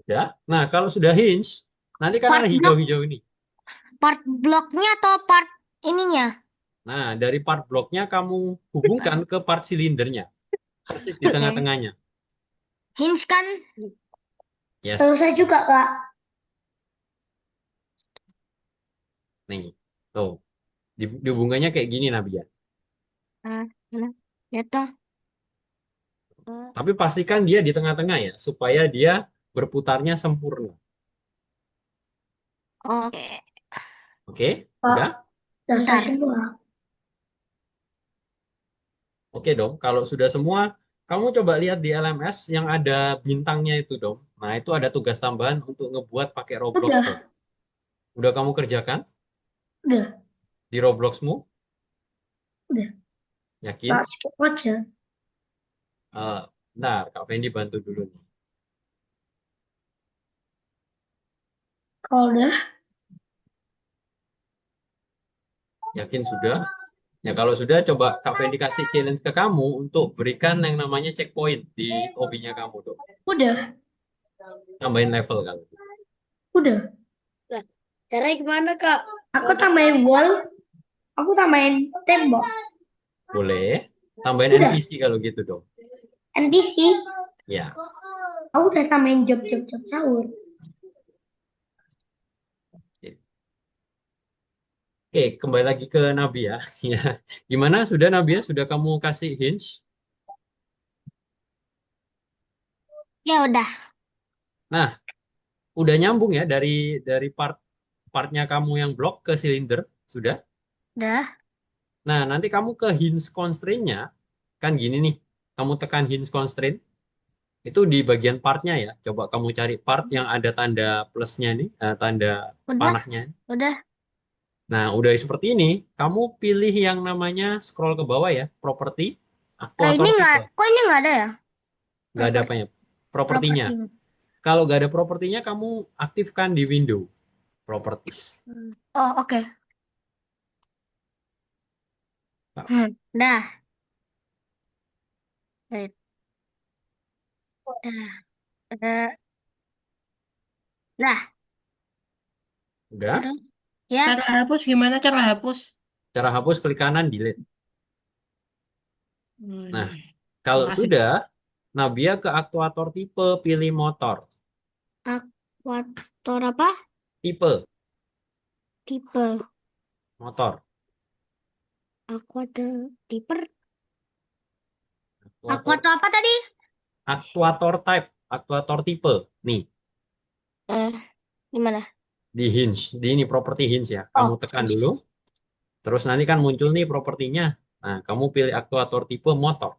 sudah. Nah, kalau sudah hinge, nanti kan ada Part blok, hijau-hijau ini. part bloknya atau part ininya? Nah, dari part bloknya kamu hubungkan ke part silindernya, persis di Oke. tengah-tengahnya. Hinge kan? Yes, Selesai juga, Kak. nih, tuh, dihubungannya kayak gini Nabia. Ah, mana? Lihat dong. Oh, Tapi pastikan dia di tengah-tengah ya, supaya dia berputarnya sempurna. oke. Oke, Kak, udah? selesai Bentar. semua. Oke dong. Kalau sudah semua, kamu coba lihat di LMS yang ada bintangnya itu dong. Nah, itu ada tugas tambahan untuk ngebuat pakai Roblox dong. Udah, Udah kamu kerjakan udah, di Robloxmu? udah. Kak, Yakin? skip aja. Bentar, Kak Fendi bantu dulu nih. Kalau udah, Yakin sudah? Ya kalau sudah, coba Kak Fendi kasih challenge ke kamu untuk berikan yang namanya checkpoint di hobinya kamu dong. udah, Tambahin level kalau gitu. udah. Lah, caranya gimana, Kak? Aku tambahin wall, aku tambahin tembok. Boleh. Tambahin Udah, NPC kalau gitu dong. NPC. Ya. Aku udah tambahin job sahur. Oke, kembali lagi ke Nabi ya. Ya. Gimana? Sudah Nabi ya? Sudah kamu kasih hints? Ya udah. Nah, udah nyambung ya dari partnya kamu yang blok ke silinder, sudah. Udah. Nah, nanti kamu ke hinge constraint-nya, kan gini nih. Kamu tekan hinge constraint, itu di bagian partnya ya. Coba kamu cari part yang ada tanda plusnya nih, tanda Udah. panahnya. Udah. Nah, udah seperti ini, kamu pilih yang namanya scroll ke bawah ya, properti, Nah aktuator ini nggak. tipe. Kok ini nggak ada ya? Nggak ada Properti. apanya, propertinya. Properti. Kalau nggak ada propertinya, kamu aktifkan di window, properties. Oh oke. Dah. Wait. Dah. Dah. Dah. Udah, Udah. Ya. Cara hapus gimana cara hapus? cara hapus klik kanan, delete. Nah, Hmm, kalau makasih. sudah, Nabia ke aktuator tipe, pilih motor. Aquator apa? Tipe, Tipe. motor. Aquator. Tipe. Aktuator, Aquator apa tadi? aktuator type, aktuator tipe. Nih, Eh, Gimana? di hinge, di ini properti hinge ya. Kamu Oh, tekan dulu, terus nanti kan muncul nih propertinya. Nah, kamu pilih aktuator tipe motor.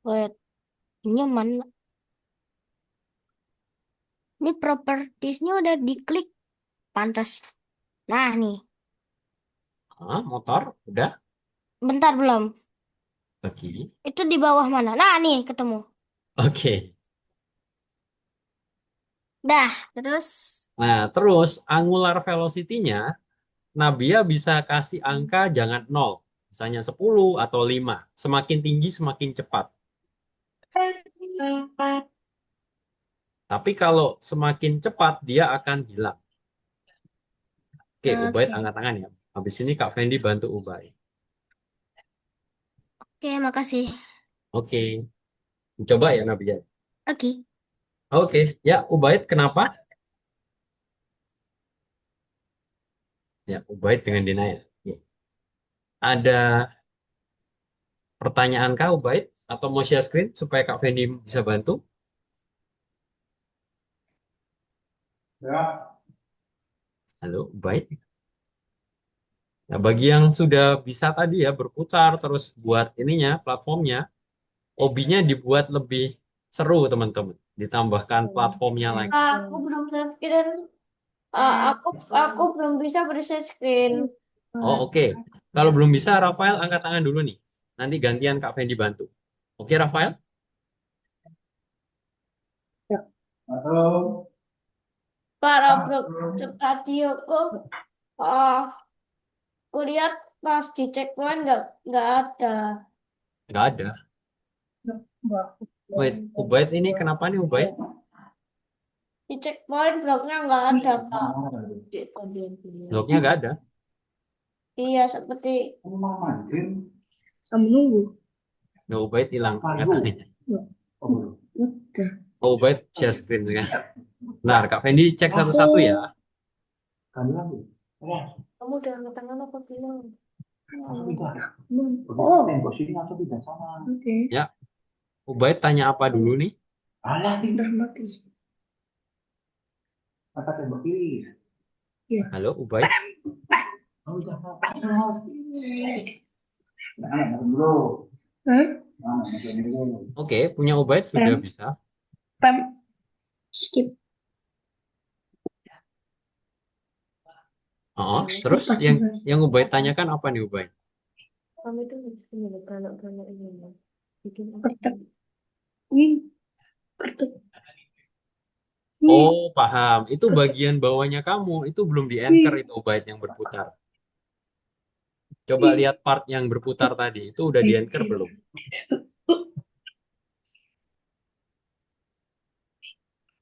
wait. Ini mana? Ini propertiesnya udah diklik. Pantas. Nah, nih. Motor, udah. Bentar belum. Lagi. Itu di bawah mana? Nah, nih ketemu. Oke. Dah, terus. Nah, terus angular velocity-nya, Nabia bisa kasih angka jangan 0. Misalnya 10 atau 5. Semakin tinggi, semakin cepat. Tapi kalau semakin cepat, dia akan hilang. Oke, Ubaid Oke, angkat tangan ya. Habis ini Kak Fendi bantu Ubaid. oke, makasih. Oke, coba ya Nabia. Oke. Oke, ya Ubaid kenapa? Ya, Ubaid dengan denial. Ya. Ada pertanyaan kah Ubaid? Atau mau share screen supaya Kak Fendi bisa bantu? Halo, Ubaid. Nah, bagi yang sudah bisa tadi ya berputar terus buat ininya, platformnya, hobinya dibuat lebih seru teman-teman. Ditambahkan platformnya lagi. Aku belum share screen. Aku belum bisa share screen. Oh, oke. Kalau belum bisa, Rafael angkat tangan dulu nih. Nanti gantian Kak Fendi bantu. Oke, Rafael? Para tadi aku ah kulihat pas di checkpoint nggak ada. Nggak ada. Wait, Ubaid ini kenapa nih Ubaid? Di checkpoint bloknya nggak ada, Kak. Bloknya nggak ada. Iya, seperti Sama nunggu. Nggak, Ubaid hilang katanya. Udah. Oh, Ubaid share screen ya. Bentar, Kak Fendi cek satu-satu ya. kamu udah angkat tangan apa belum? Oh, oke. Ya, Ubaid tanya apa dulu nih? Udah mati. Ya. Halo, Ubaid. Hah? Oke, punya Ubaid sudah Pem, bisa. pem, skip. Oh, terus yang Ubaid tanyakan apa nih Ubaid? Kamu itu ini kalau ini bikin Ketek. Ini ketek. Ini. Oh, paham. Itu bagian bawahnya kamu. Itu belum di anchor itu Ubaid yang berputar. Coba lihat part yang berputar tadi. Itu udah di anchor belum?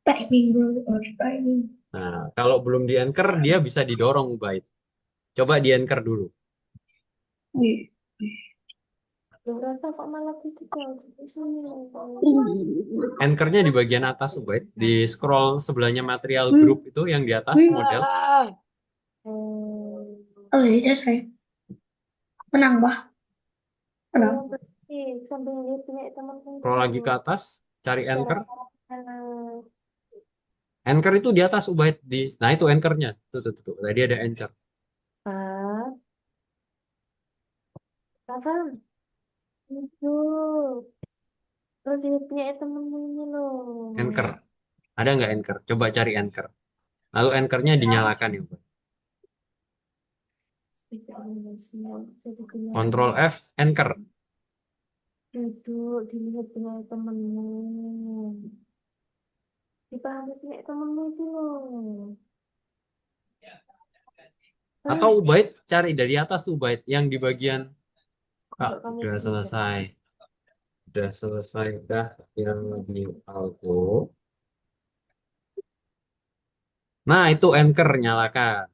Timing bro, harus timing. Nah, kalau belum di anchor, dia bisa didorong Ubaid. Coba di anchor dulu. Wih. rasa kok malah gitu kan? Anchornya di bagian atas Ubaid. Di scroll sebelahnya material group itu yang di atas model. Oh iya saya. Menang bah. Menang. Sambil lihat punya teman-teman. Scroll lagi ke atas. Cari anchor. Eh, Anchor itu di atas Ubaid nah itu anchornya. Tuh. Tadi ada anchor. ah, apa? Itu. Terus dia punya temenmu ini loh. Anchor. Ada nggak anchor? Coba cari anchor. Lalu anchornya dinyalakan ya, Ubaid. Control F, anchor. Duduk dilihat dengan temenmu. Dipahami punya temenmu itu loh. Atau Ah, Ubaid cari dari atas tuh Ubaid yang di bagian Kak, kalau kamu udah bisa. selesai. Udah selesai kah yang di auto? Nah, itu anchor nyalakan.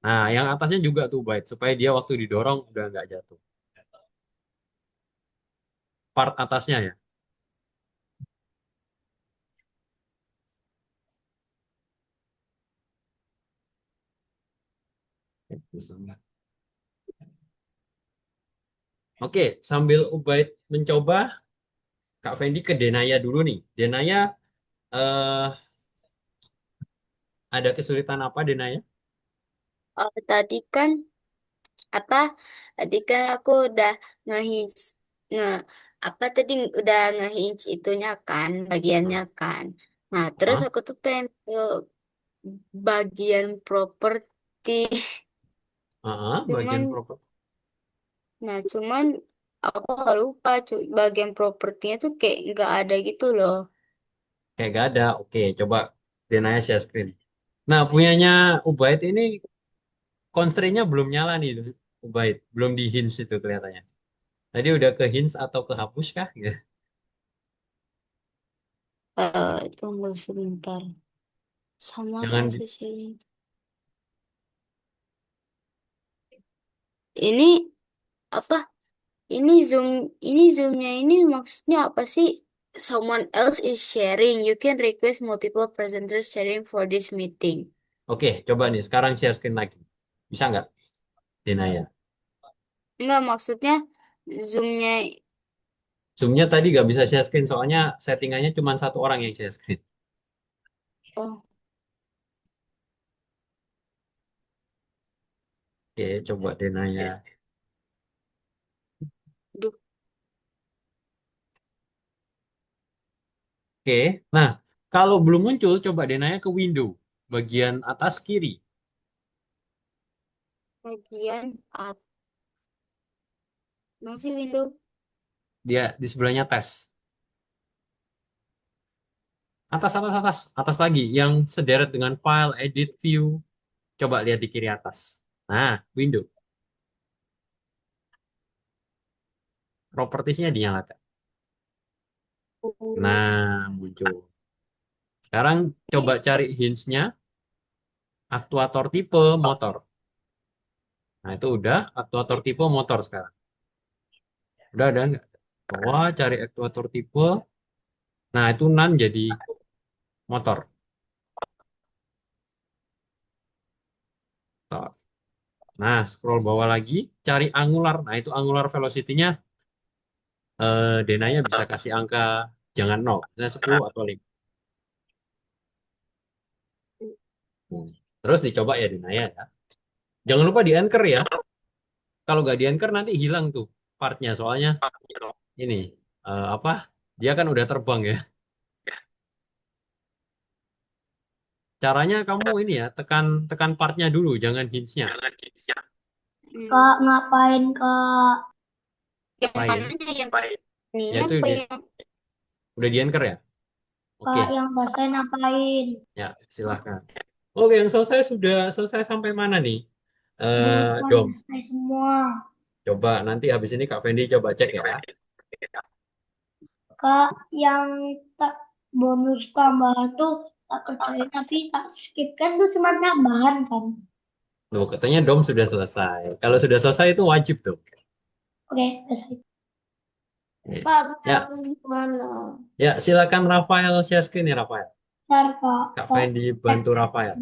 Nah, yang atasnya juga tuh Ubaid supaya dia waktu didorong udah nggak jatuh. Part atasnya ya. Oke, sambil Ubaid mencoba, Kak Fendi ke Denaya dulu nih. Denaya eh, ada kesulitan apa Denaya? Oh, tadi kan apa? Tadi kan aku udah nge-hints nge apa tadi udah nge-hints itunya kan, bagiannya Nah, kan. Nah, terus ah, aku tuh pengen ke bagian properti. bagian Cuman, proper. cuman aku nggak lupa bagian propertinya tuh kayak nggak ada gitu loh. Kayak gak ada. Oke, coba Denaya share screen. Nah, punyanya Ubaid ini constraint-nya belum nyala nih, Ubaid. Belum di hinge itu kelihatannya. Tadi udah ke hinge atau ke hapus kah? Ya. Tunggu sebentar. Sama Jangan nggak sih sini? Ini apa? Ini zoomnya ini maksudnya apa sih? Someone else is sharing. You can request multiple presenters sharing for this meeting. Oke, coba nih. Sekarang share screen lagi. Bisa nggak, Denaya? Enggak, maksudnya zoomnya. Zoom-nya tadi nggak bisa share screen soalnya settingannya cuma satu orang yang share screen. Oh, Oke, coba Denaya. aduh. Oke, nah kalau belum muncul, coba Denaya ke window bagian atas kiri. Bagian atas. Masih window. Dia di sebelahnya tes. Atas lagi. Yang sederet dengan file, edit, view. Coba lihat di kiri atas. Nah, window. Propertiesnya dinyalakan. Nah, muncul. Sekarang coba cari hints-nya. Aktuator tipe motor. Nah, itu udah aktuator tipe motor sekarang. Udah ada nggak? Coba cari aktuator tipe. Nah, itu NAN jadi motor. Motor. Nah, scroll bawah lagi, cari angular. Nah, itu angular velocity-nya Denanya bisa kasih angka jangan 0, misalnya 10 atau 5. Hmm. Terus dicoba ya Denaya ya. Jangan lupa di anchor ya. Kalau nggak di anchor nanti hilang tuh partnya. Soalnya ini apa? Dia kan udah terbang ya. Caranya kamu ini ya, tekan tekan partnya dulu, jangan hinge-nya. Kak, Hmm, ngapain Kak? yang Lain. mananya yang Ya ininya itu apa dia. yang Udah di anchor ya? Oke, Kak, yang selesai ngapain? ya silahkan. Oke, yang selesai sudah selesai sampai mana nih? Dom, Selesai semua. coba nanti habis ini Kak Fendi coba cek ya. Kak, yang tak bonus tambahan tuh tak kerjain tapi tak skip kan tuh cuma tambahan kan. Loh, katanya Dom sudah selesai. Kalau sudah selesai itu wajib dong. Oke, selesai. Oke. Pak, punya Ya, aku gimana? ya silakan Rafael share screen ya Rafael. Ntar Kak, Kak Kak, Fendi cek. bantu Rafael.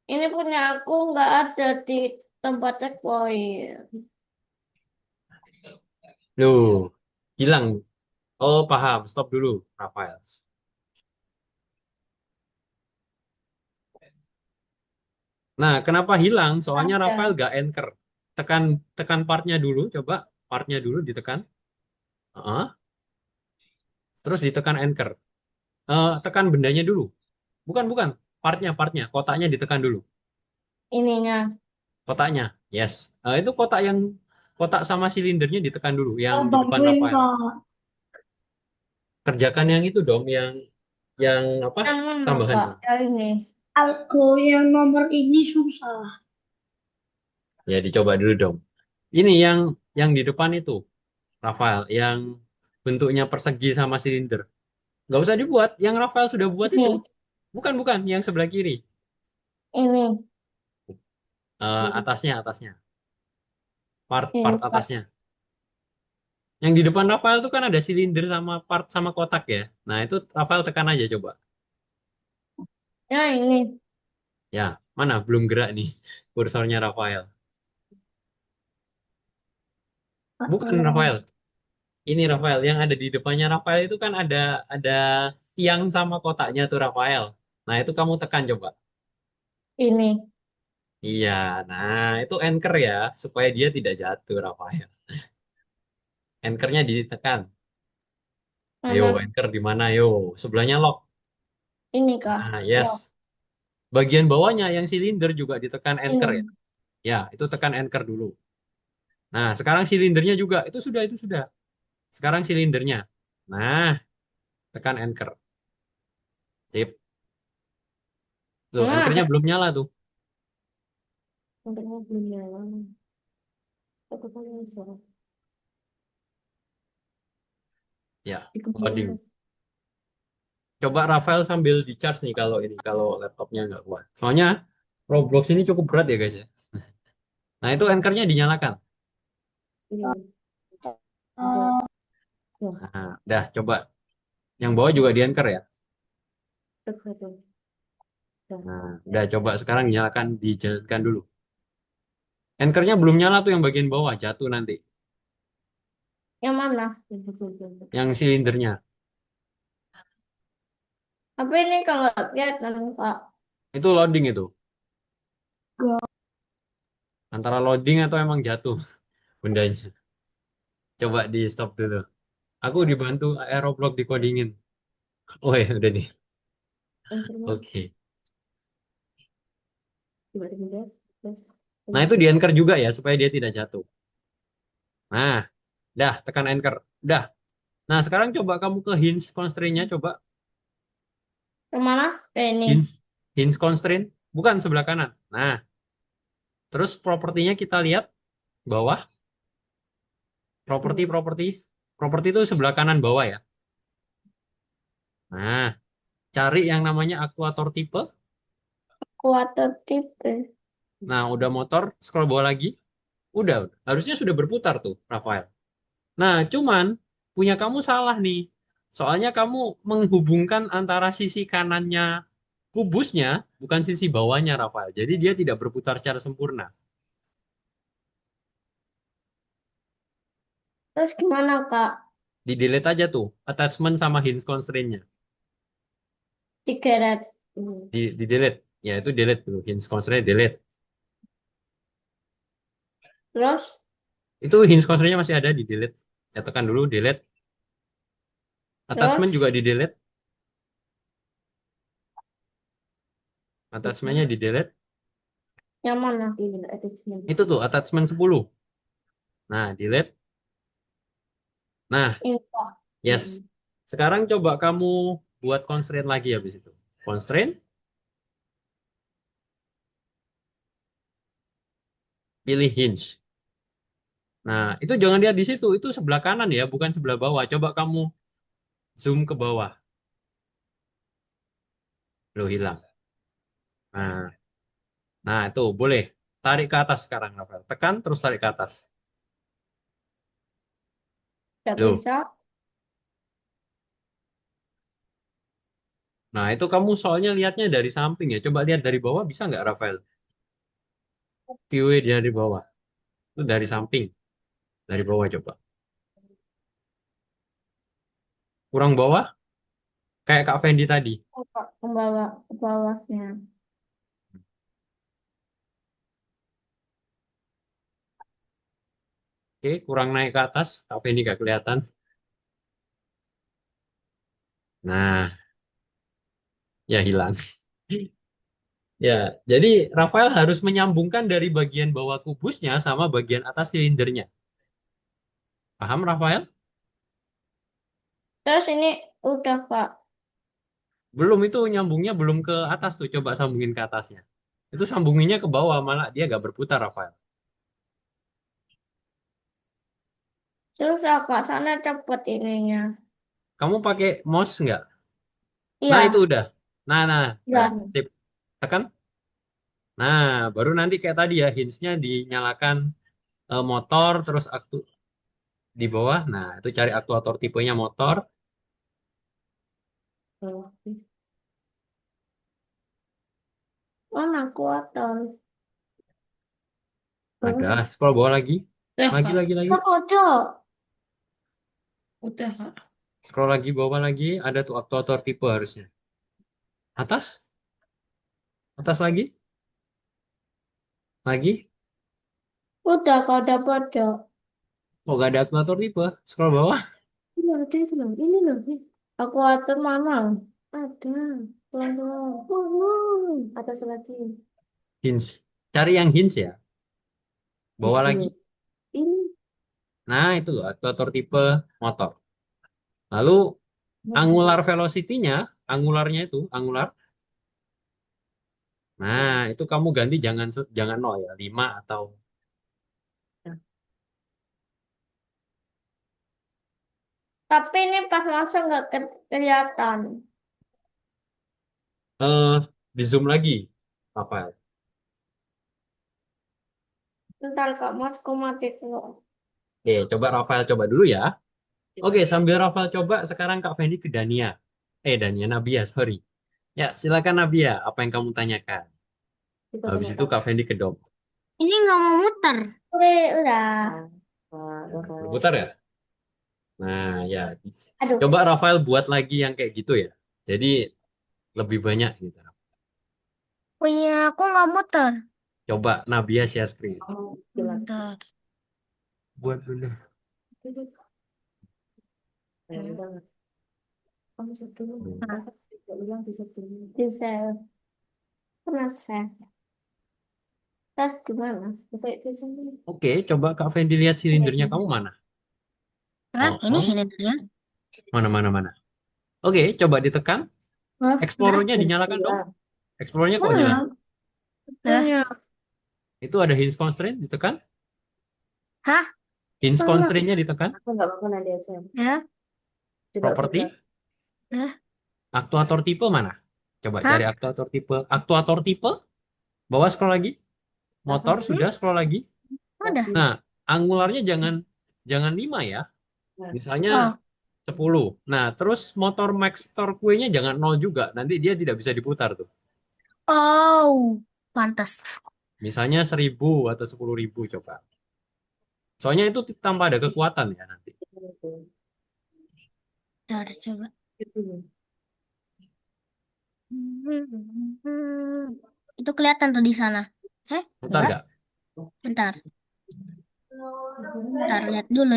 Ini punya aku nggak ada di tempat checkpoint. Loh, Hilang. Oh, paham. Stop dulu, Rafael. Nah, kenapa hilang? Soalnya Rafael Ada. gak anchor. Tekan tekan partnya dulu, coba partnya dulu ditekan. Heeh. Terus ditekan anchor. Tekan bendanya dulu. Bukan, bukan. Partnya, kotaknya ditekan dulu. Ininya. Kotaknya, yes. Itu kotak sama silindernya ditekan dulu, yang Oh, di depan bantuin Rafael. Kak. Kerjakan yang itu dong, yang apa? Yang mana, Kak? Tambahannya. Yang ini. Algo yang nomor ini susah. Ya, dicoba dulu dong. Ini yang di depan itu, Rafael, yang bentuknya persegi sama silinder. Nggak usah dibuat, yang Rafael sudah buat itu. Ini. Bukan, bukan, yang sebelah kiri. Ini. Atasnya. Part Ini, Kak. atasnya. Yang di depan Rafael itu kan ada silinder sama part sama kotak ya. Nah, itu Rafael tekan aja coba. Nah, ini. Ya, mana belum gerak nih kursornya Rafael. Bukan Rafael. Ini Rafael yang ada di depannya Rafael itu kan ada tiang sama kotaknya tuh Rafael. Nah, itu kamu tekan coba. Ini. Iya, nah itu anchor ya supaya dia tidak jatuh Rafael. Anchornya ditekan. Ayo, Mana? anchor di mana? Yo, sebelahnya lock. Ini, Kak. Nah, Ya. yes. Bagian bawahnya yang silinder juga ditekan anchor ya. Ini. Ya, itu tekan anchor dulu. Nah, sekarang silindernya juga itu sudah. Sekarang silindernya. Nah, tekan anchor. Sip. Tuh, Nah, anchornya belum nyala tuh. untungnya belum nyala. Aku kan bisa. Ya, Di loading. komputer. Coba Rafael sambil di charge nih kalau laptopnya nggak kuat. Soalnya Roblox ini cukup berat ya guys ya. Nah, itu anchornya dinyalakan. Ini. Udah. Eh, Tuh. Nah, udah coba. Yang bawah juga di anchor ya. Tuh, tuh. Tuh. Nah, udah coba sekarang dinyalakan, dijalankan dulu. Anchornya belum nyala tuh yang bagian bawah, jatuh nanti. Yang mana? Tuh, tuh, tuh, tuh. Yang silindernya. Apa ini kalau kelihatan, Kak? Itu loading itu. Gak. Antara loading atau emang jatuh bendanya. Coba di stop dulu. Aku dibantu Aeroblock dikodingin. Oh ya, udah nih. Internet. Oke. Tiba-tiba. Terus. Nah, itu di anchor juga ya, supaya dia tidak jatuh. Nah, dah, tekan anchor. Udah. Nah, sekarang coba kamu ke hinge constraint-nya, coba. Yang mana? Ini. Hinge, hinge constraint. Bukan sebelah kanan. Nah, terus propertinya kita lihat bawah. Properti, properti. Properti itu sebelah kanan bawah ya. Nah, cari yang namanya aktuator tipe. Kuater tipe. Nah, udah motor, scroll bawah lagi. Udah. Harusnya sudah berputar tuh, Rafael. Nah, cuman punya kamu salah nih. Soalnya kamu menghubungkan antara sisi kanannya kubusnya, bukan sisi bawahnya, Rafael. Jadi dia tidak berputar secara sempurna. Terus gimana, Kak? Di delete aja tuh, attachment sama hinge constraint-nya. Digeret. Hmm. Di delete. Ya, itu delete dulu. Hinge constraint delete. Terus? Itu hinge constraint-nya masih ada di delete. Ya, tekan dulu delete. Attachment Terus? juga di delete. Attachment-nya di delete. Yang mana? Ini attachment. Itu tuh, attachment 10. Nah, delete. Nah, Info. yes. Sekarang coba kamu buat constraint lagi habis itu. Constraint, pilih hinge. Nah, itu jangan lihat di situ. Itu sebelah kanan ya, bukan sebelah bawah. Coba kamu zoom ke bawah. Lo hilang. Nah, nah itu boleh. Tarik ke atas sekarang, Rafael. Tekan, terus tarik ke atas. Gak Loh. bisa. Nah, itu kamu soalnya lihatnya dari samping ya. Coba lihat dari bawah, bisa nggak, Rafael? View dari bawah. Itu dari samping. Dari bawah coba. Kurang bawah, kayak Kak Fendi tadi. Ke bawah, ke bawahnya. Oke, kurang naik ke atas. Kak Fendi nggak kelihatan. Nah, ya hilang. Ya, jadi Rafael harus menyambungkan dari bagian bawah kubusnya sama bagian atas silindernya. Paham, Rafael? Terus ini udah Kak. Belum itu nyambungnya belum ke atas tuh. Coba sambungin ke atasnya. Itu sambunginnya ke bawah, malah dia nggak berputar, Rafael. Susah Kak, sana cepet ininya. Kamu pakai mouse nggak? Nah, itu Iya, udah. Nah, iya. sip. Tekan. Nah, baru nanti kayak tadi ya, hinge-nya dinyalakan motor, terus di bawah. Nah, itu cari aktuator tipenya motor. Mana kuatan? Ada, scroll bawah lagi. Udah, Lagi, Kak. lagi, lagi. Kok ada? Udah, Kak. Scroll lagi, bawah lagi. Ada tuh aktuator tipe harusnya. Atas, atas lagi, lagi. Udah Kak, ada pada. Oh, gak ada aktuator tipe. Scroll bawah. Ini ada itu loh, ini loh. Aku atur mana? Ada. Atas lagi. Hinge. Cari yang hinge ya. Bawah Itu. lagi. Ini. Nah, itu loh, aktuator tipe motor. Lalu, angular velocity-nya, angularnya itu, angular. Nah, itu kamu ganti jangan 0 ya, 5 atau Tapi ini pas langsung nggak kelihatan. eh di zoom lagi, Rafael. Bentar Kak, masku mati dulu. Oke, coba Rafael coba dulu ya. Oke, sambil Rafael coba, sekarang Kak Fendi ke Dania. Dania, Nabia, sorry. Ya, silakan Nabia, apa yang kamu tanyakan? Habis itu Kak Fendi ke Dom. Ini nggak mau muter. Udah. Berputar ya? Nah, ya. Aduh. Coba Rafael buat lagi yang kayak gitu ya. Jadi lebih banyak gitu. Punya aku nggak muter. Coba Nabia share screen. Bentar. Buat dulu. Bisa. Pernah saya. Tes gimana? Kayak di sini. Oke, coba Kak Fendi lihat silindernya kamu mana? Nah, ini Oh, silindernya. mana. Oke, coba ditekan. Hah? Explorer-nya dinyalakan dong. Explorer-nya kok hilang? Dah. Punya. Itu ada hinge constraint ditekan. Hah? Hinge Sama. constraint-nya ditekan. Ya. Properti. Dah. Aktuator tipe mana? Coba Hah? cari aktuator tipe. Aktuator tipe. Bawah scroll lagi. Motor sudah scroll lagi. Udah. Nah, angularnya jangan 5 ya. Misalnya Oh. 10. Nah, terus motor max torque-nya jangan 0 juga. Nanti dia tidak bisa diputar tuh. Oh. Pantas. Misalnya 1000 atau 10.000 coba. Soalnya itu tanpa ada kekuatan ya nanti. Udah coba. Itu kelihatan tuh di sana. Putar Enggak? nggak? Bentar. Bentar, lihat dulu.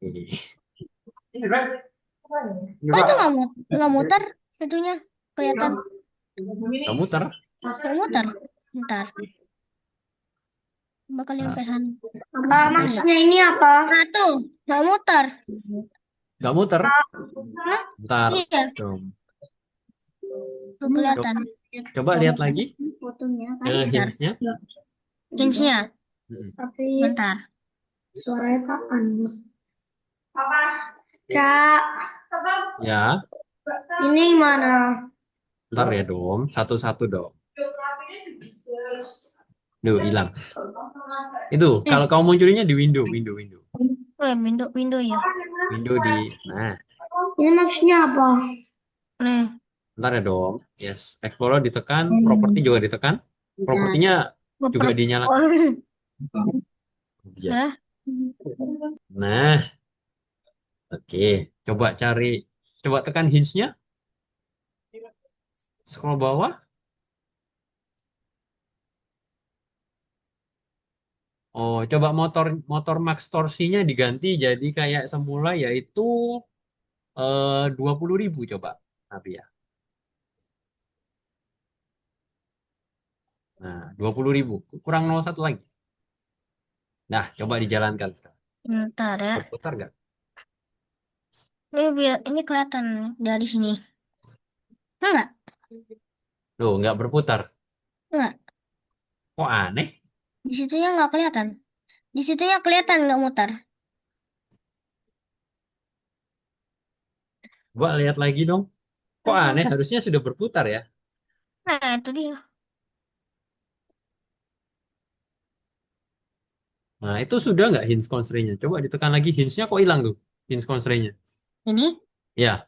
Ini. Oh, itu nggak muter itunya. Kelihatan. Nggak muter. Nggak muter. Bentar. Bakal nyampe sana. Maksudnya ini apa? Nah, tuh. Nggak muter. Nggak muter. Nah, Bentar. iya. Dom. Tuh kelihatan. Coba lihat lagi Fotonya Bentar. hinge-nya. Hinge-nya. tapi Bentar. suaranya kapan? Kak, Ya, ini mana? bentar ya Dom. Satu-satu dong. Duh, hilang. Itu, kalau kamu munculinnya di window. Oh, window ya. Window di, nah, Ini maksudnya apa? Nih. bentar ya Dom. Yes, Explorer ditekan, properti juga ditekan. Propertinya juga dinyalakan. Oh. Ya. Dah. Nah, Oke, coba tekan hinge-nya, scroll bawah. Oh, coba motor motor max torsinya diganti jadi kayak semula yaitu 20.000 coba. Tapi ya. Nah, 20.000. Kurang 01 lagi. Nah, coba dijalankan sekarang. Bentar ya. Berputar nggak? Ini biar ini kelihatan dari sini. Enggak, Loh, nggak berputar. enggak. Kok aneh? Di situnya nggak kelihatan. Di situnya kelihatan nggak mutar. Coba lihat lagi dong. Kok Nggak aneh? mutar. Harusnya sudah berputar ya. Nah, itu dia. Nah, itu sudah nggak hinge constraint-nya? Coba ditekan lagi hinge-nya kok hilang tuh. Hinge constraint-nya. Ini? Ya,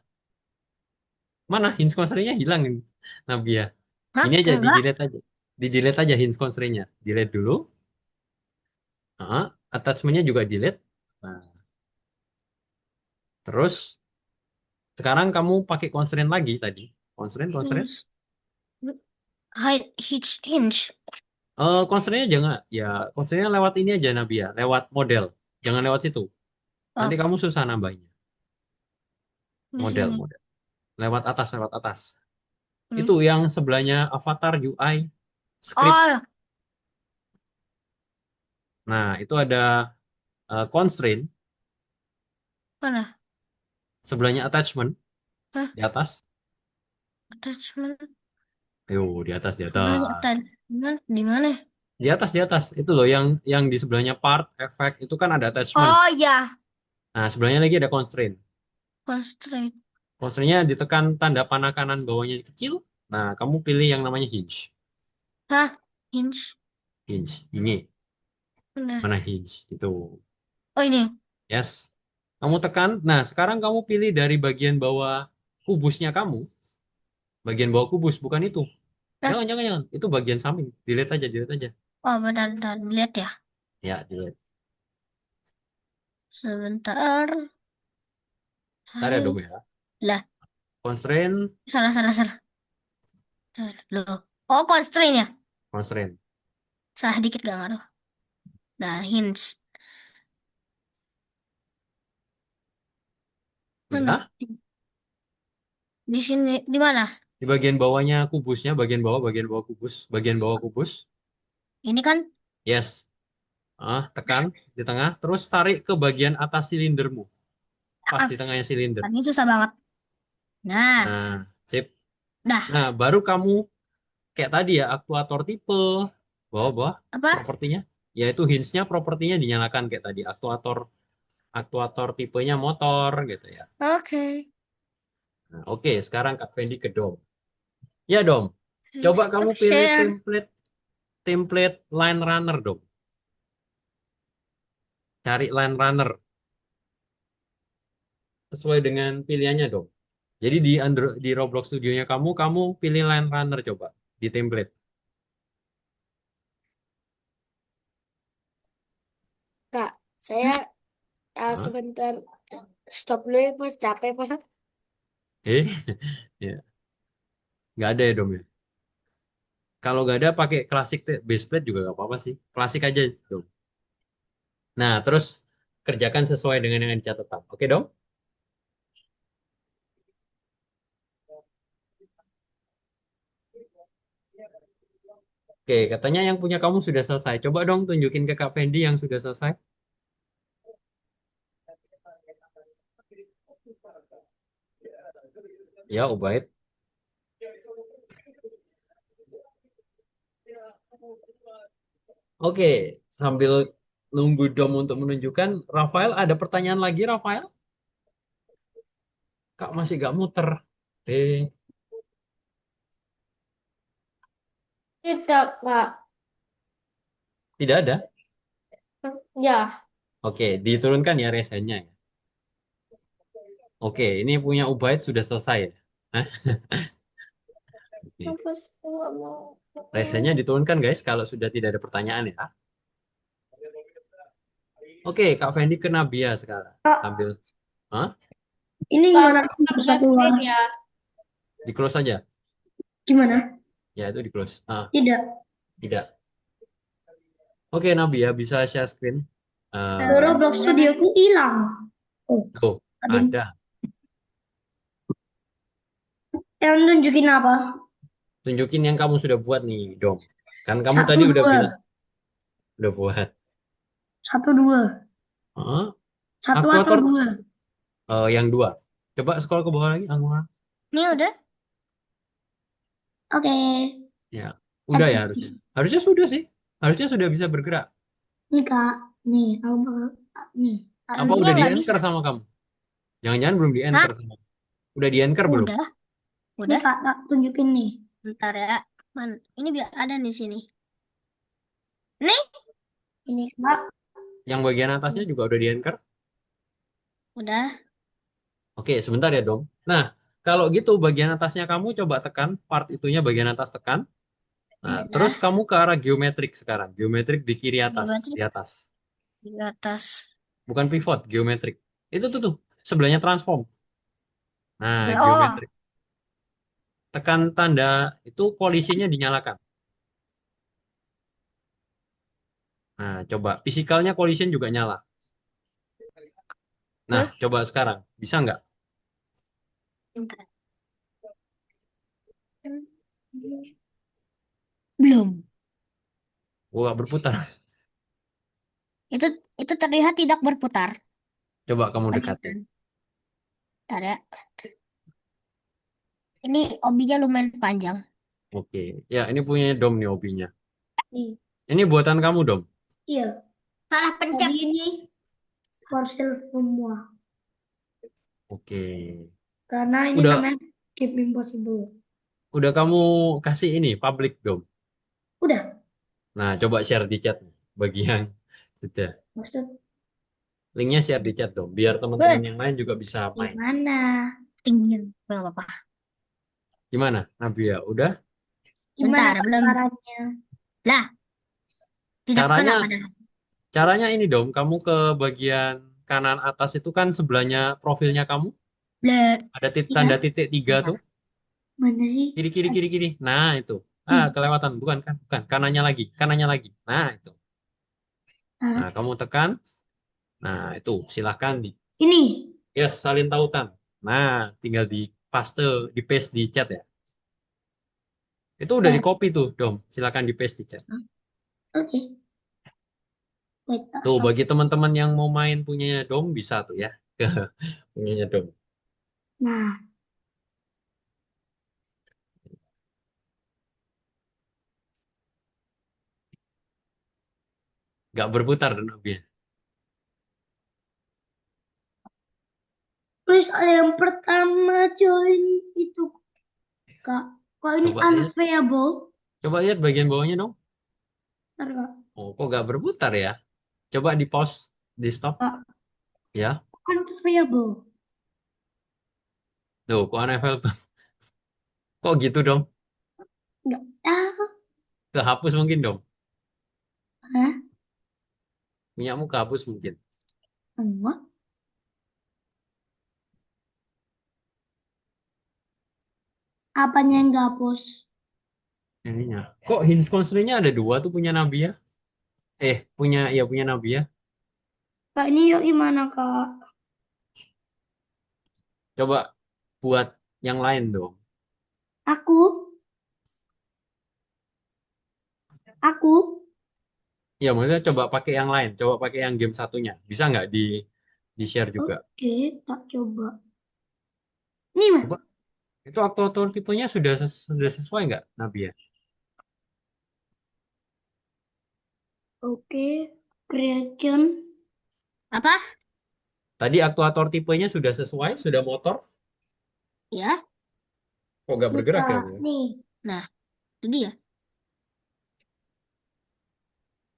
mana hinge constraint-nya hilang ini. Nabia. Hah? Ini aja Enggak. di-delete aja. Di-delete aja hinge constraint-nya. Delete dulu. Attachment-nya juga delete. Nah, terus sekarang kamu pakai constraint lagi tadi. Constraint. Hinge. Hide hinge. Constraint-nya jangan ya, constraint-nya lewat ini aja Nabia, lewat model. Jangan lewat situ. Nanti Oh, kamu susah nambahnya. di Model, sini. model. Lewat atas. Hmm. Itu yang sebelahnya avatar UI script. Oh, Nah, itu ada constraint, mana? sebelahnya attachment Hah? di atas. Attachment. Yo, di atas, di Sebenarnya atas. di mana? Di mana? Di atas. Itu loh yang di sebelahnya part, effect itu kan ada attachment. Oh ya, Nah, sebelahnya lagi ada constraint. constraint. Constraint-nya ditekan tanda panah kanan bawahnya kecil. Nah, kamu pilih yang namanya hinge. Hah? Hinge. Hinge. Ini. Mana? Mana hinge? Itu. Oh ini. Yes. Kamu tekan. Nah, sekarang kamu pilih dari bagian bawah kubusnya kamu. Bagian bawah kubus, bukan itu. Nah. Jangan. Itu bagian samping. Delete aja. Oh, bentar. Lihat ya. Ya, delete. Sebentar. Ntar ya, Hai. Dom ya. Lah, Constraint, salah. Loh. Oh, constraint ya. constraint. Salah dikit gak ngaruh. Nah, hinge. Mana? Udah. Di sini. Di mana? Di bagian bawahnya kubusnya, bagian bawah kubus, bagian bawah kubus. Ini kan? Yes. Tekan di tengah, terus tarik ke bagian atas silindermu. Pas Ah, di tengahnya silinder. ini susah banget. Nah, Nah, sip. dah. Nah, baru kamu kayak tadi ya, aktuator tipe, bawah-bawah, Apa? propertinya. Yaitu hinge-nya, propertinya dinyalakan kayak tadi. Aktuator tipenya motor gitu ya. Oke. Nah, oke, sekarang Kak Fendi ke Dom. Ya, Dom. Coba kamu Stop pilih share. template line runner, Dom. Cari line runner sesuai dengan pilihannya, Dom. Jadi di Roblox Studionya kamu pilih line runner coba di template. Kak, saya Hah? sebentar stop dulu ya, Mas. Capek, Pak. Eh, ya, nggak ada ya, Dom ya. Kalau nggak ada pakai klasik base plate juga nggak apa-apa sih. Klasik aja, Dom. Nah, terus kerjakan sesuai dengan yang dicatatkan. Oke, Dom? Oke, katanya yang punya kamu sudah selesai. Coba dong tunjukin ke Kak Fendi yang sudah selesai. Ya, Ubaid. Oke, sambil nunggu Dom untuk menunjukkan, Rafael ada pertanyaan lagi, Rafael? Kak masih gak muter. Eh, Tidak, Kak. tidak ada. Ya, Oke, diturunkan ya resennya ya. Oke, ini punya Ubaid sudah selesai ya. Hah? Oke. apa sih nggak mau? Resennya diturunkan guys kalau sudah tidak ada pertanyaan ya. Oke, Kak Fendi ke Nabia sekarang. Kak, Sambil. Hah? Ini gimana bisa keluar? Screen ya. Di close aja. Gimana? Ya, itu di close. Tidak. Tidak. Oke, Nabia bisa share screen. Roblox Studioku hilang. Oh, Tuh, aduh. ada. Yang nunjukin apa? Tunjukin yang kamu sudah buat nih, Dom. Kan kamu Satu tadi udah dua. bilang udah buat. Satu dua. Hah? Satu atau Aktuator dua? yang 2. Coba scroll ke bawah lagi, Angga. Ini udah? Oke. Ya, udah ya harusnya. Harusnya sudah sih. Harusnya sudah bisa bergerak. Nih Kak. Nih, aku bakal nih. Apa Ini udah di nggak anchor bisa. sama kamu? Jangan-jangan belum di anchor sama kamu. Udah di anchor belum? Udah, Nih udah. Kak, tak tunjukin nih. Bentar ya. Ini biar ada di sini. Nih, Ini Kak. Yang bagian atasnya juga udah di anchor? udah. Oke, sebentar ya, Dom. Nah, kalau gitu bagian atasnya kamu coba tekan, part itunya bagian atas tekan. Nah, Udah. terus kamu ke arah geometrik sekarang. Geometrik di kiri atas, Geometrik di atas. di atas. Bukan pivot, geometrik. Itu tuh, sebelahnya transform. Nah, Oh, geometrik. Tekan tanda itu kolisinya dinyalakan. Nah, coba fisikalnya collision juga nyala. Nah, coba sekarang. Bisa nggak? bentar. Belum. Oh, nggak berputar. Itu itu terlihat tidak berputar. Coba kamu dekatin. Bentar ya. Ini obinya lumayan panjang. Oke. Ya, ini punya Dom nih hobinya. Nih. Ini buatan kamu, Dom. Iya. Salah pencet. Tadi ini for sale semua. Oke. Karena ini Udah namanya Game Impossible. udah kamu kasih ini public, Dom. Udah. Nah, coba share di chat bagi yang sudah. Maksud Linknya share di chat, Dom. Biar teman-teman yang lain juga bisa main. gimana? Tinggiin. Gak apa-apa. Gimana, Nabia? Udah? Gimana Bentar, belum. caranya? Lah, tidak kena Caranya padahal. Caranya ini, Dom. Kamu ke bagian kanan atas itu kan sebelahnya profilnya kamu. Lah, Ada Iya. tanda titik 3 bentar. tuh. Mana sih? Kiri, kiri, kiri, kiri. Nah, itu. Kelewatan. Bukan, kan? Bukan. Kanannya lagi. Kanannya lagi. Nah, itu. Nah, Ah, kamu tekan. Nah, itu. Silahkan ini. yes, salin tautan. Nah, tinggal di paste, di paste di chat ya. Itu udah di Ah, copy tuh, Dom. Silahkan di paste di chat. Oke. Wait, tak Tuh, stop. bagi teman-teman yang mau main punyanya Dom, bisa tuh ya. Ke punyanya Dom. Nah, Nggak berputar, Dom. terus yang pertama join itu Kak. Kok ini Coba lihat. unplayable? Coba lihat bagian bawahnya dong. Ntar Kak. Oh, kok nggak berputar ya? Coba di pause, di stop. Kak, Ya. unplayable. Tuh, kok NFL tuh. Kok gitu dong? Enggak. Ah, Kehapus mungkin dong. hah? Punyamu kehapus mungkin. Enggak. Apanya yang nggak hapus? Ininya. Kok hinge constraint-nya ada 2 tuh punya Nabia? Punya Nabia. Kak, ini yuk gimana Kak? Coba buat yang lain dong. Aku? Aku? Ya, maksudnya coba pakai yang lain. Coba pakai yang game satunya. Bisa nggak di share juga? Oke, tak coba. Nih, Mas. Coba. Itu aktor tipenya sudah sesuai nggak, Nabia? Oke, creation. Apa? Tadi aktuator tipenya sudah sesuai, sudah motor. Ya. Kok nggak Nih, bergerak ya? Kak. Nih, Nah, itu dia.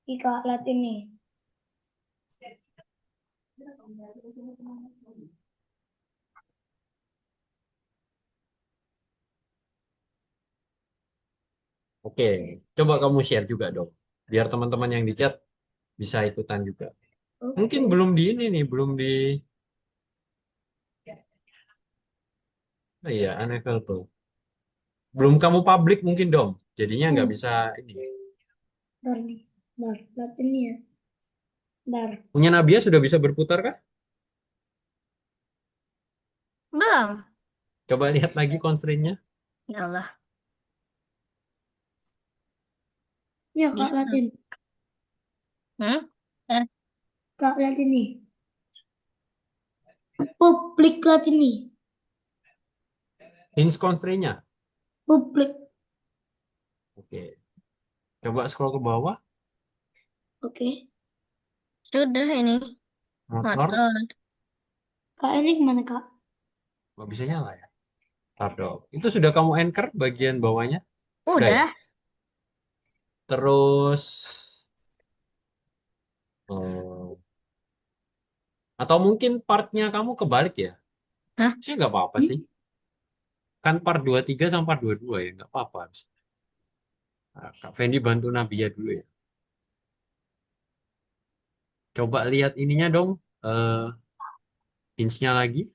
nih Kak, lihat ini. Oke, coba kamu share juga dong. Biar teman-teman yang di chat bisa ikutan juga. Oke. Mungkin belum di ini nih, belum di Oh iya, unavailable. Belum kamu publik mungkin dong. Jadinya nggak Hmm, bisa ini. bentar nih. Bentar, lihat ini ya. Bentar. Punya Nabia sudah bisa berputar kah? Belum. Coba lihat lagi constraint-nya. Ya Allah, Ya, Kak, bisa. liatin. Hmm? Eh, Kak, lihat ini. Publik, lihat ini. Hinge constraint-nya. Publik. Oke. Coba scroll ke bawah. Oke. sudah ini. Motor. Motor. Kak, ini gimana, Kak? Nggak bisa nyala ya. Ntar dong. Itu sudah kamu anchor bagian bawahnya? Udah ya? Udah. Terus. eh, atau mungkin partnya kamu kebalik ya? Hah? Sih nggak apa-apa Hmm? sih. Kan part 23 sama part 22 ya. Nggak apa-apa. Nah, Kak Fendi bantu Nabia dulu ya. Coba lihat ininya dong. Eh hinge-nya lagi.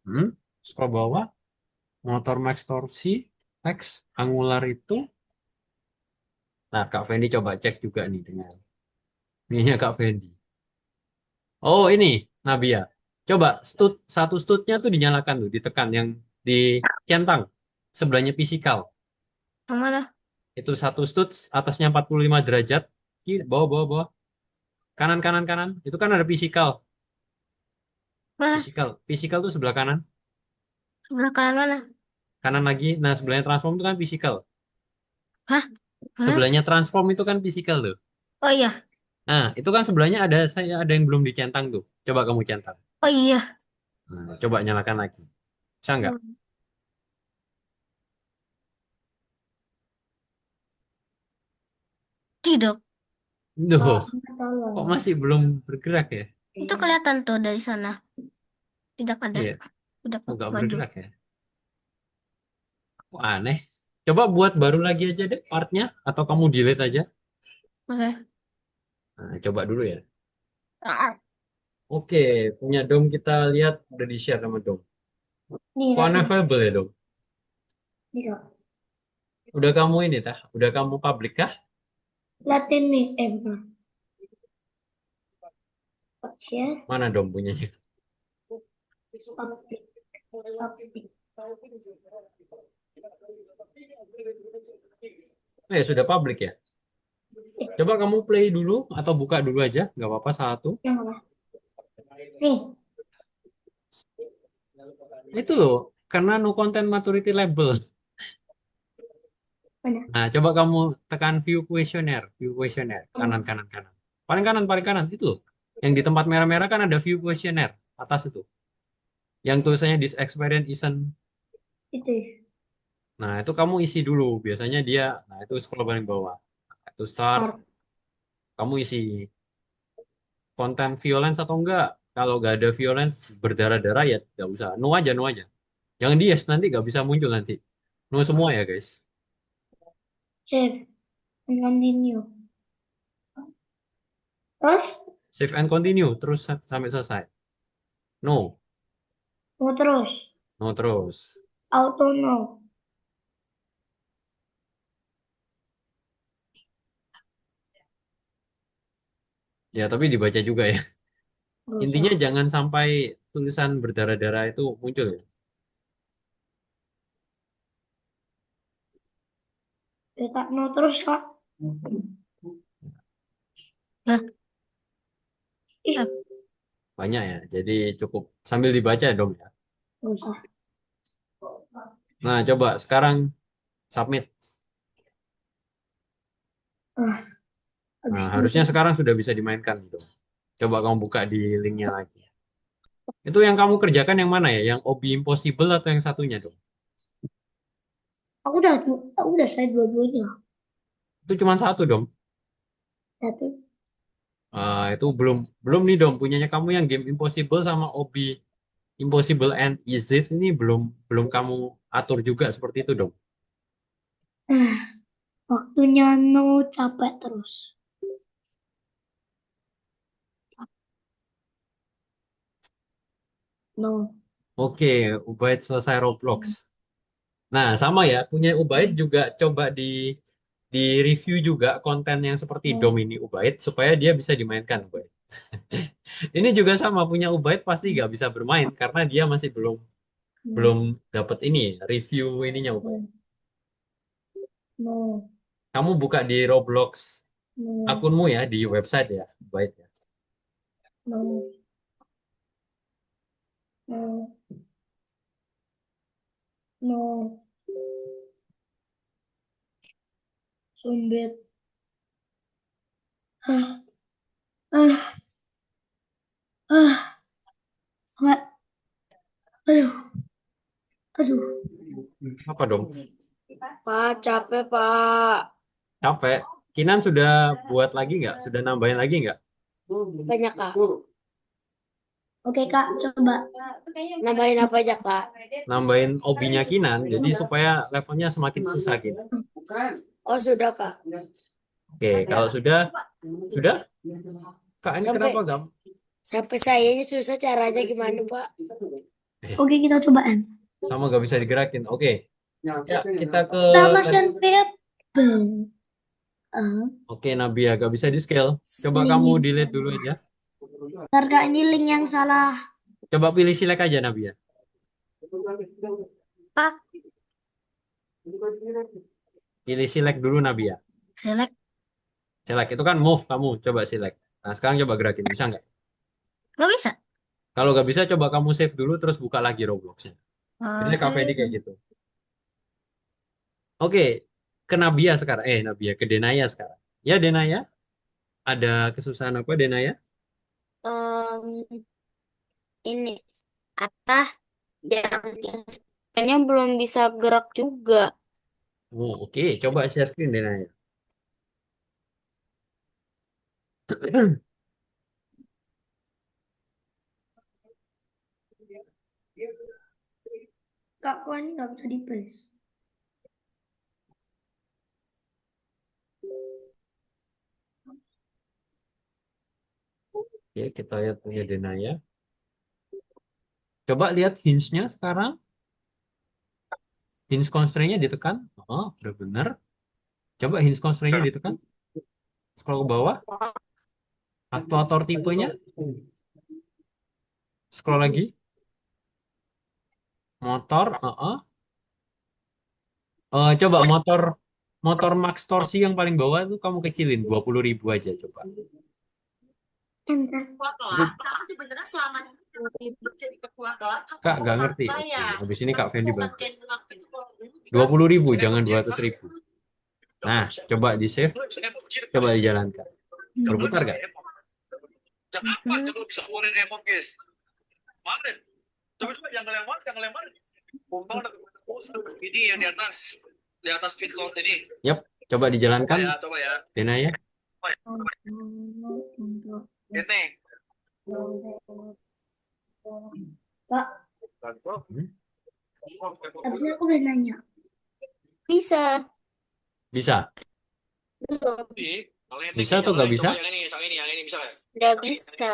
Hmm? Scroll bawah. Motor max torsi. Teks. Angular itu. Nah, Kak Fendi coba cek juga nih dengan ininya Kak Fendi. Oh, ini Nabia. Coba satu stutnya tuh dinyalakan tuh, ditekan yang di centang sebelahnya fisikal. Yang mana? Itu satu stut atasnya 45 derajat. Kiri, bawah, bawah, bawah. Kanan, kanan, kanan. Itu kan ada fisikal. Mana? Fisikal. Fisikal tuh sebelah kanan. Sebelah kanan mana? Kanan lagi. Nah, sebelahnya transform itu kan fisikal. Hah? Mana? Sebelahnya transform itu kan fisikal tuh. Oh iya. Nah, itu kan sebelahnya ada yang belum dicentang tuh. Coba kamu centang. Oh iya. Nah, coba nyalakan lagi. Bisa nggak? Hmm. Tidak. Kak, Duh, minta kok tolong. masih belum bergerak ya? Itu kelihatan tuh dari sana. Tidak ada. Iya, Tidak kok nggak maju. bergerak ya? Kok aneh. Coba buat baru lagi aja deh partnya, atau kamu delete aja. Oke. Nah, coba dulu ya. Ah, Oke, punya dom kita lihat udah di-share sama dom. Nih, Kok liatin. unavailable ya dom? Nih, Kak. Udah kamu ini tah? Udah kamu public kah? Liatin nih. Bentar. Share. Mana dom punyanya? Publik. Publik. Oh ya sudah public ya. Coba kamu play dulu atau buka dulu aja, nggak apa-apa satu. Yang mana? Nih. Itu loh, karena no content maturity label. Mana? Nah, coba kamu tekan view questionnaire, kanan Oh, kanan kanan. Paling kanan itu loh. Yang di tempat merah-merah kan ada view questionnaire atas itu. Yang tulisannya this experience isn't. itu ya. Nah, itu kamu isi dulu. Biasanya dia, nah itu scroll paling bawah. Itu start, Start. kamu isi konten violence atau enggak. Kalau nggak ada violence berdarah-darah ya nggak usah. No aja, no aja. Jangan di yes, nanti nggak bisa muncul nanti. No semua ya guys. Save. And continue. Terus, Save and continue terus sampai selesai. No, mau terus. no terus. Auto no. Ya tapi dibaca juga ya. Gak Intinya usah. jangan sampai tulisan berdarah-darah itu muncul ya. Letak no terus, Kak. nah, Ih, ah, Banyak ya. Jadi cukup sambil dibaca dong ya. gak usah. Nah, coba sekarang submit. Ah, Nah, habis harusnya ini. sekarang sudah bisa dimainkan gitu. Coba kamu buka di linknya lagi. Itu yang kamu kerjakan yang mana ya? Yang Obi Impossible atau yang satunya dong? Aku udah saya dua-duanya. Itu cuma satu dong. Satu. Itu belum belum nih dong. Punyanya kamu yang Game Impossible sama Obi Impossible and Is It ini belum belum kamu atur juga seperti itu dong. Ah, waktunya no capek terus. No. Oke, Ubaid selesai Roblox. Nah, sama ya, punya Ubaid juga coba di review juga konten yang seperti Domini Ubaid supaya dia bisa dimainkan Ubaid. Ini juga sama punya Ubaid pasti nggak bisa bermain karena dia masih belum belum dapat ini review ininya Ubaid. No, Kamu buka di Roblox no, akunmu ya di website ya, Ubaid ya. no, no, no. Sumbit. Ah, ah, ah, nggak. Aduh, aduh. Apa dong? Pak, capek, Pak. Capek. Kinan sudah buat lagi nggak? Sudah nambahin lagi nggak? Banyak, Kak. Oke, Kak, coba. Nambahin apa aja, Kak? Nambahin obinya Kinan, jadi supaya levelnya semakin susah Kinan. Oh, sudah, Kak. Oke, kalau sudah, Kak ini Sampai kenapa Gam? sampai sayanya susah caranya gimana, Pak? Oke, kita cobaan. Sama nggak bisa digerakin. Oke, ya kita ke Sama tadi. Shenfield. Oke, Nabia gak bisa di scale. Coba kamu delete dulu aja. Bentar, Kak, ini link yang salah. Coba pilih select aja Nabia. Pak, Pilih select dulu Nabia. select. Select itu kan move kamu. Coba select. Nah sekarang coba gerakin bisa nggak? Nggak bisa. Kalau nggak bisa coba kamu save dulu terus buka lagi Robloxnya. Biasanya Oke. Kak Fedi kayak gitu. Oke, ke Nabia sekarang. Nabia ke Denaya sekarang. Ya Denaya, ada kesusahan apa Denaya? Em, ini apa yang sebenarnya belum bisa gerak juga. Oh, oke. Coba share screen Denaya. Kak, kok ini nggak bisa di press? Oke, kita lihat punya Denaya. Coba lihat hinge-nya sekarang. Hinge constraint-nya ditekan. Oh, udah bener. Coba hinge constraint-nya ditekan. Scroll ke bawah. Aktuator tipenya. Scroll lagi. Motor. Coba motor max torsi yang paling bawah itu kamu kecilin 20.000 aja coba. Kak nggak ngerti. Oke, habis ini Kak Fendi bantu. 20.000 jangan 200.000. Nah, coba di save. Coba dijalankan. Berputar nggak? Ini yang di atas pintu ini. Yap, coba dijalankan. Coba ya. Dena ya. Ini. Kak, Hmm, habisnya aku udah nanya. Bisa. Bisa. Belum. Bisa atau nggak bisa? Coba yang ini bisa nggak? Udah bisa.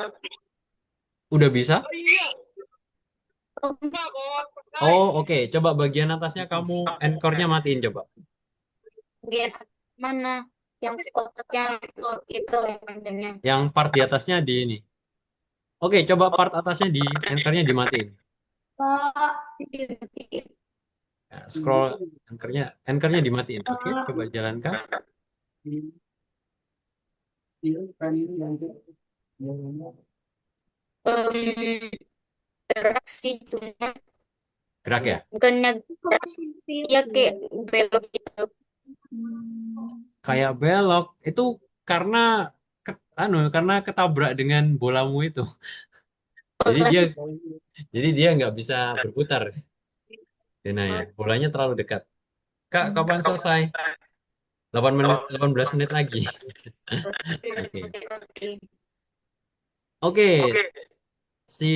Udah bisa? Oh, Oh, oke. Coba bagian atasnya kamu anchor-nya matiin coba. biar mana yang kotaknya itu yang panjangnya. Yang part di atasnya di ini. Oke, coba part atasnya di anchor-nya dimatiin. Kak, Ya, scroll anchor-nya dimatiin. Oke, coba jalankan. Gerak sih cuma Gerak ya. bukannya gerak ya kayak belok gitu. Kayak belok itu karena karena ketabrak dengan bolamu itu. Jadi dia nggak bisa berputar. Dena ya. Bolanya terlalu dekat. Kak, kapan selesai? 18 menit lagi. Oke. Si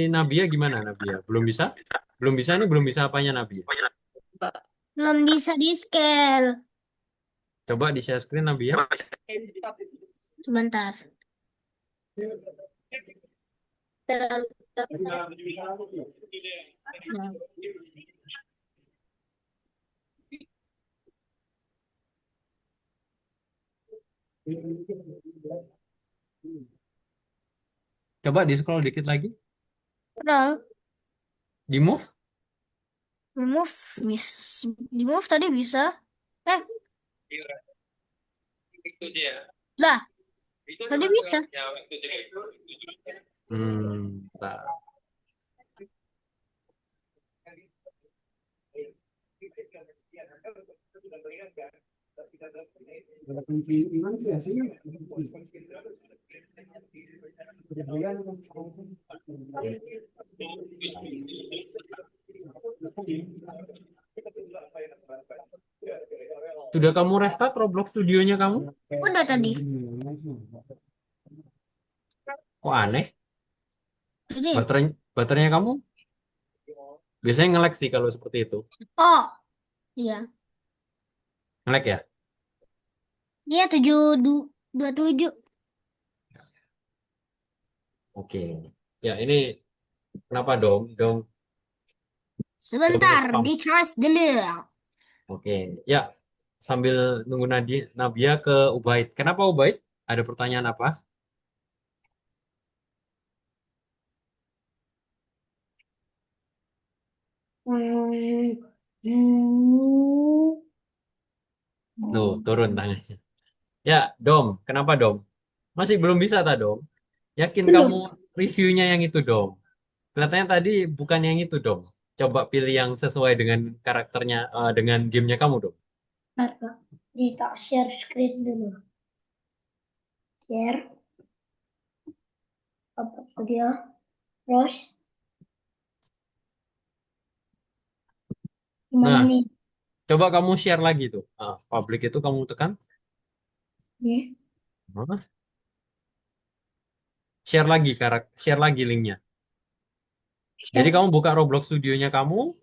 Nabia gimana Nabia? Belum bisa? Belum bisa ini belum bisa apanya Nabia? Belum bisa di scale. Coba di share screen Nabia. Sebentar. terlalu tepat. Nah, Coba di scroll dikit lagi. Udah, Di move. remove, remove tadi bisa. Eh, Itu dia. lah, Itu tadi bisa. ya itu dia. Bentar. Sudah kamu restart Roblox studionya kamu? Udah tadi. Kok aneh? Tadi. Baterainya kamu biasanya nge-lag sih kalau seperti itu. Oh, iya. Nge-lag ya? Dia 27. Oke. Ya, ini kenapa dong? Dong Sebentar, spam. di charge dulu. Oke. Ya, sambil nunggu Nabia ke Ubaid. Kenapa Ubaid? Ada pertanyaan apa? Hmm. Hmm. Tuh, turun tangannya. Ya, Dom. Kenapa Dom? Masih belum bisa tak Dom? Yakin kamu Belum. reviewnya yang itu Dom? Kelihatannya tadi bukan yang itu Dom. Coba pilih yang sesuai dengan karakternya, dengan gamenya kamu Dom. Bentar, Kak. Tak share screen dulu. Share. Apa dia? Terus, gimana Nah, nih? coba kamu share lagi tuh. Public itu kamu tekan. Nih. Hah? Share lagi linknya. Jadi Share. kamu buka Roblox studionya kamu,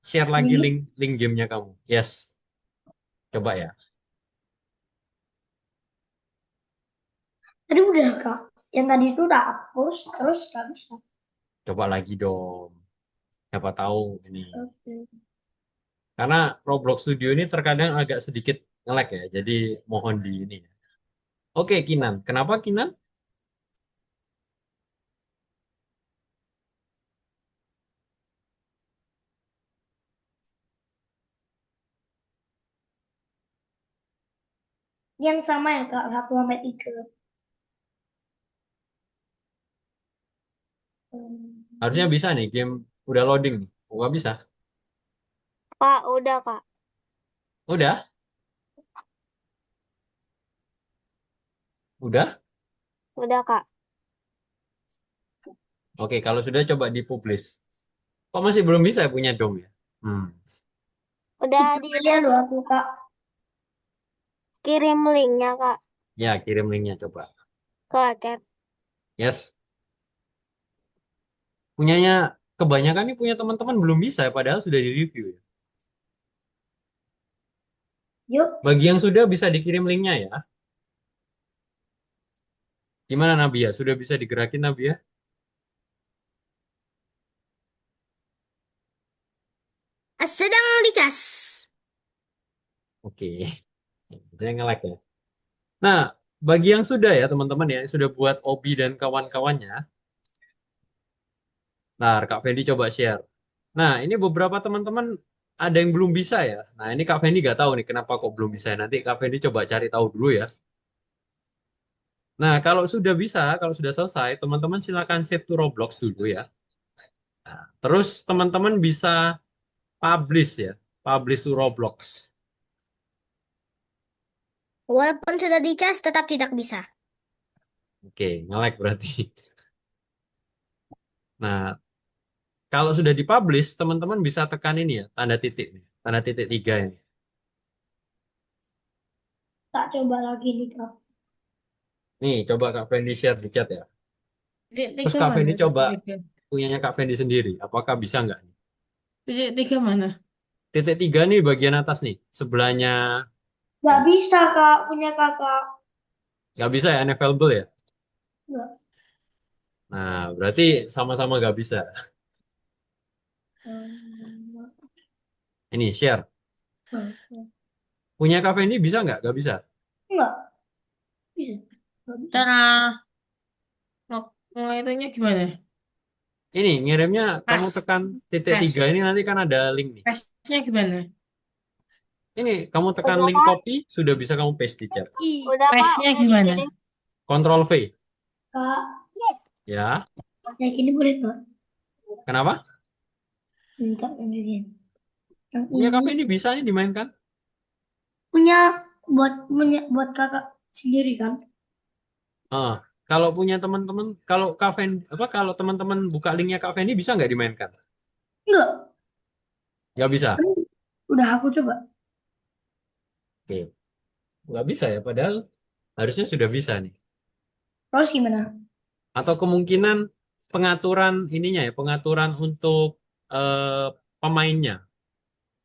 share lagi Nih. link link gamenya kamu. Yes, coba ya. Tadi udah, Kak. Yang tadi itu udah hapus, terus gak bisa. Coba lagi dong. Siapa tahu ini. Oke. Karena Roblox Studio ini terkadang agak sedikit nge-lag ya. Jadi mohon di ini. Oke, Kinan. Kenapa Kinan? Yang sama ya, Kak. 1 sampai 3. Harusnya bisa nih. Game udah loading nih. Oh, nggak bisa. Kak, udah, Kak. Udah? Udah? Udah, Kak. Oke, kalau sudah coba dipublish. Kok masih belum bisa ya punya dom ya? Udah Kalian loh aku, Kak. dikirim linknya, Kak, Ya, kirim linknya coba. ke chat. Yes. Punyanya kebanyakan nih punya teman-teman belum bisa ya, padahal sudah di-review ya. Yuk. Bagi yang sudah bisa dikirim linknya ya. Gimana Nabia? Sudah bisa digerakin Nabia? Sedang dicas. Oke. Saya nge-lag ya. Nah, bagi yang sudah ya teman-teman ya, yang sudah buat Obi dan kawan-kawannya. Nah, Kak Fendi coba share. Nah, ini beberapa teman-teman ada yang belum bisa ya. Nah, ini Kak Fendi nggak tahu nih kenapa kok belum bisa. Nanti Kak Fendi coba cari tahu dulu ya. Nah, kalau sudah bisa, kalau sudah selesai, teman-teman silakan save to Roblox dulu ya. Nah, terus teman-teman bisa publish ya, publish to Roblox. Walaupun sudah dicas, tetap tidak bisa. Oke, nge-lag berarti. Nah, kalau sudah dipublish, teman-teman bisa tekan ini ya, tanda titik nih, tanda titik 3 ini. Tak coba lagi nih, Kak. Nih, coba Kak Fendi share di chat ya. Titik Terus tiga Kak mana? Fendi Titik coba tiga. punyanya Kak Fendi sendiri. Apakah bisa nggak nih? Titik tiga mana? Titik 3 nih bagian atas nih, sebelahnya Gak bisa, Kak. Punya Kakak. nggak bisa ya, unavailable ya. Nggak. Nah, berarti sama-sama nggak bisa. Ini share. Punya Kak Fendi bisa nggak? Nggak bisa. Enggak bisa. Enggak bisa. Cara ngitunya gimana? Ini ngirimnya kamu Tes, tekan titik tes, 3 ini nanti kan ada link nih. tesnya gimana? Ini kamu tekan Udah link Kak, copy sudah bisa kamu paste di chat. udah Kak, Tesnya udah gimana? dikirim. Ctrl V. Kak, Ya. yang ini boleh nggak? Kenapa? Minta pembelian. Yang Punya Kak ini Fendi bisa nih dimainkan. punya buat kakak sendiri kan? Ah, kalau punya teman-teman, kalau Kak Fendi, apa kalau teman-teman buka linknya Kak Fendi bisa nggak dimainkan? Enggak. Nggak bisa. Kan udah aku coba. Oke. Nggak bisa ya, padahal harusnya sudah bisa nih. Terus gimana? Atau kemungkinan pengaturan ininya ya, pengaturan untuk pemainnya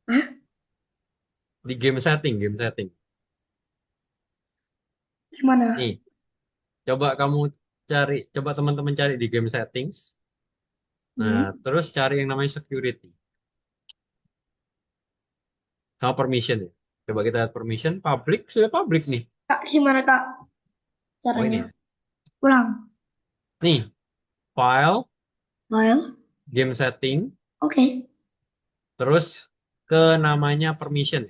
Hah? di game setting. Gimana? Nih, coba kamu cari, coba teman-teman cari di game settings. Nah, Hmm? terus cari yang namanya security sama permission ya. Coba kita lihat permission, public sudah public nih. Kak, gimana kak Oh ini caranya? ya. Ulang. Nih, file, File. game setting, Oke. terus ke namanya permission.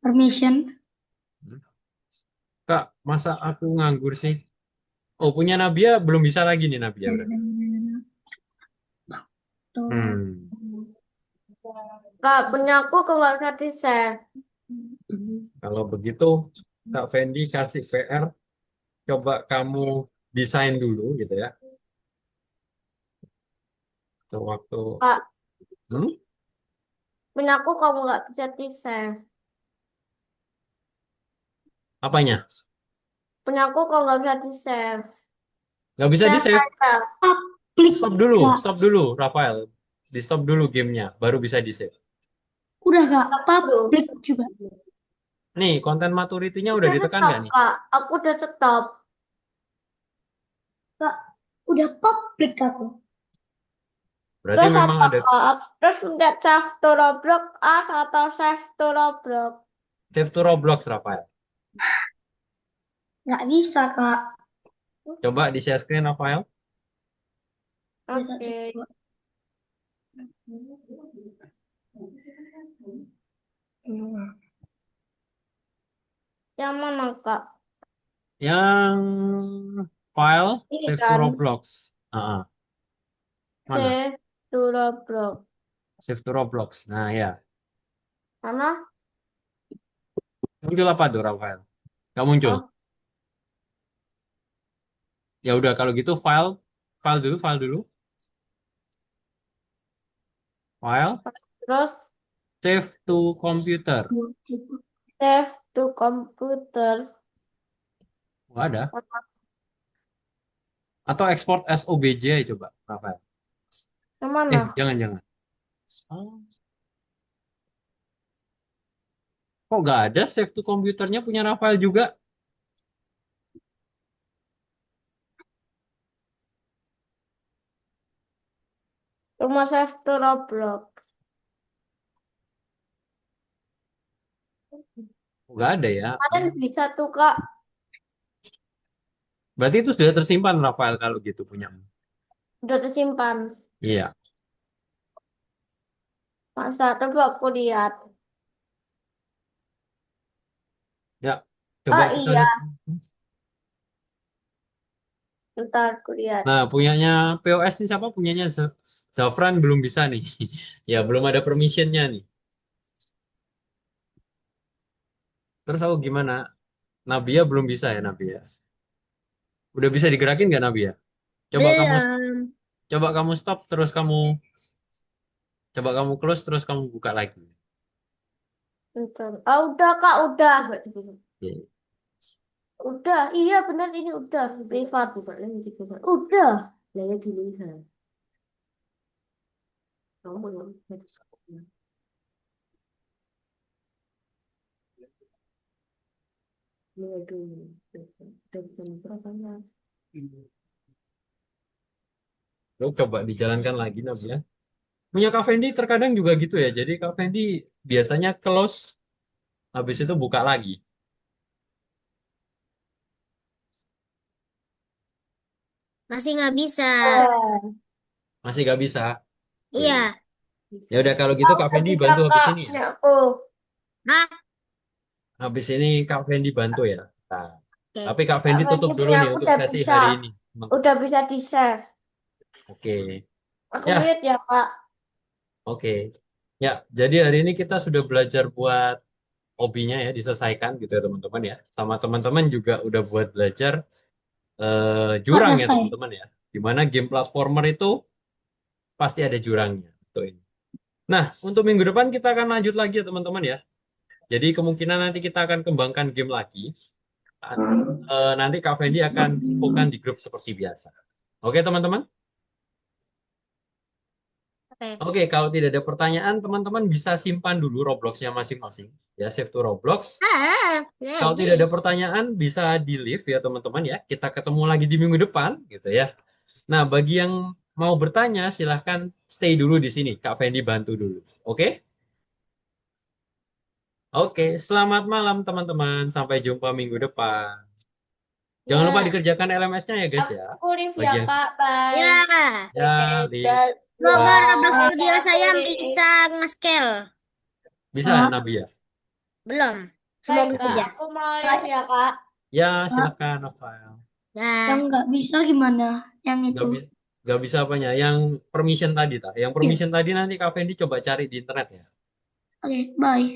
Permission. Kak, masa aku nganggur sih? Oh, punya Nabia belum bisa lagi nih Nabia berarti. Tuh. Hmm. Kak, punya aku kok nggak bisa di-share. Kalau begitu, Kak Fendi kasih PR, coba kamu desain dulu gitu ya. Sewaktu, Kak, hmm? punya aku kamu nggak bisa di-share. Apanya? Punya aku kok nggak bisa di-share. Nggak bisa di Share save. aja. Klik kak. Stop dulu, Rafael. Di stop dulu gamenya, baru bisa di save. Udah kak. Aduh. Publik juga. Nih, konten maturity-nya udah Udah ditekan stop, nggak nih? Kak. Aku udah stop. Kak, udah publik aku. Berarti Terus memang apa, ada Kak? Terus udah save to Roblox as atau save to Roblox? save to Roblox, Rafael. Nggak bisa kak. Coba di share screen, Rafael. Bisa Oke. coba. Hmm. Yang mana, Kak? Yang file Ini save to kan, Roblox. Ah, mana? save to Roblox. Save to Roblox. Nah, ya. Mana? Muncul apa tuh, Rafael? Nggak muncul. Oh, Ya udah, kalau gitu file dulu. File, terus save to computer. save to computer. Nggak ada. Atau export as OBJ coba, Rafael. Yang mana? Jangan. Oh, kok nggak ada save to komputernya punya Rafael juga? Rumah save to Roblox. Nggak ada ya. Kalian bisa tuh, Kak. Berarti itu sudah tersimpan Rafael kalau gitu punya. Udah tersimpan. Iya. Masa? Coba aku lihat. Ya, coba Oh kita iya, lihat. bentar aku lihat. Nah, punyanya POS nih siapa? Punyanya Zafran belum bisa nih. Ya, belum ada permissionnya nih. Terus aku gimana? Nabia belum bisa ya Nabia. Udah bisa digerakin nggak Nabia? Coba kamu Belum. coba kamu stop terus kamu coba kamu close terus kamu buka lagi. Bentar. Ah, udah, Kak, udah. Oke. Udah, iya benar ini udah. Privat, bukan ini di privat. Udah. Saya dilihat. Kamu yang lihat dulu. Udah bisa berapa ya? Lo coba dijalankan lagi Nabi ya. Punya Kak Fendi terkadang juga gitu ya. Jadi Kak Fendi biasanya close, habis itu buka lagi. Masih nggak bisa. Masih nggak bisa. Oke. Iya. Ya udah kalau gitu Kak Udah Fendi bisa, bantu habis Kak. ini ya. Ini aku. Hah? Habis ini Kak Fendi bantu ya. Nah, Oke. tapi Kak Kak Fendi Fendi tutup dulu punya nih aku untuk udah sesi bisa. hari ini, teman-teman. Udah bisa di-save. Oke. Aku Ya, lihat ya, Kak. oke. Ya, jadi hari ini kita sudah belajar buat hobinya ya diselesaikan gitu ya teman-teman ya. Sama teman-teman juga udah buat belajar jurang Ada ya saya. teman-teman ya. Dimana game platformer itu pasti ada jurangnya. Betul ini. Nah, untuk minggu depan kita akan lanjut lagi ya teman-teman ya. Jadi kemungkinan nanti kita akan kembangkan game lagi. Nanti Kak Fendi akan infokan di grup seperti biasa. Oke teman-teman? Oke. Oke, kalau tidak ada pertanyaan, teman-teman bisa simpan dulu Roblox-nya masing-masing. Ya, save to Roblox. Kalau tidak ada pertanyaan, bisa di-leave ya teman-teman ya. Kita ketemu lagi di minggu depan, gitu ya. Nah, bagi yang mau bertanya, silahkan stay dulu di sini. Kak Fendi bantu dulu. Oke? Oke, selamat malam teman-teman. Sampai jumpa minggu depan. Jangan lupa Ya. dikerjakan LMS-nya ya guys ya. Aku live Bagi ya, yang Kak. Bye. Ya. ya, Li. Semoga Roblox Bye. Studio Aku saya live. bisa nge-scale. Bisa Nabi ya? Belum. Baik, Semoga Kak. aja. Aku mau live ya, Kak. Ya, silakan Rafael. Ya. Yang nggak bisa gimana? Yang Nggak itu. bisa, nggak bisa apanya? Yang permission tadi, tak? Yang permission tadi nanti Kak Fendi coba cari di internet ya. Oke, bye.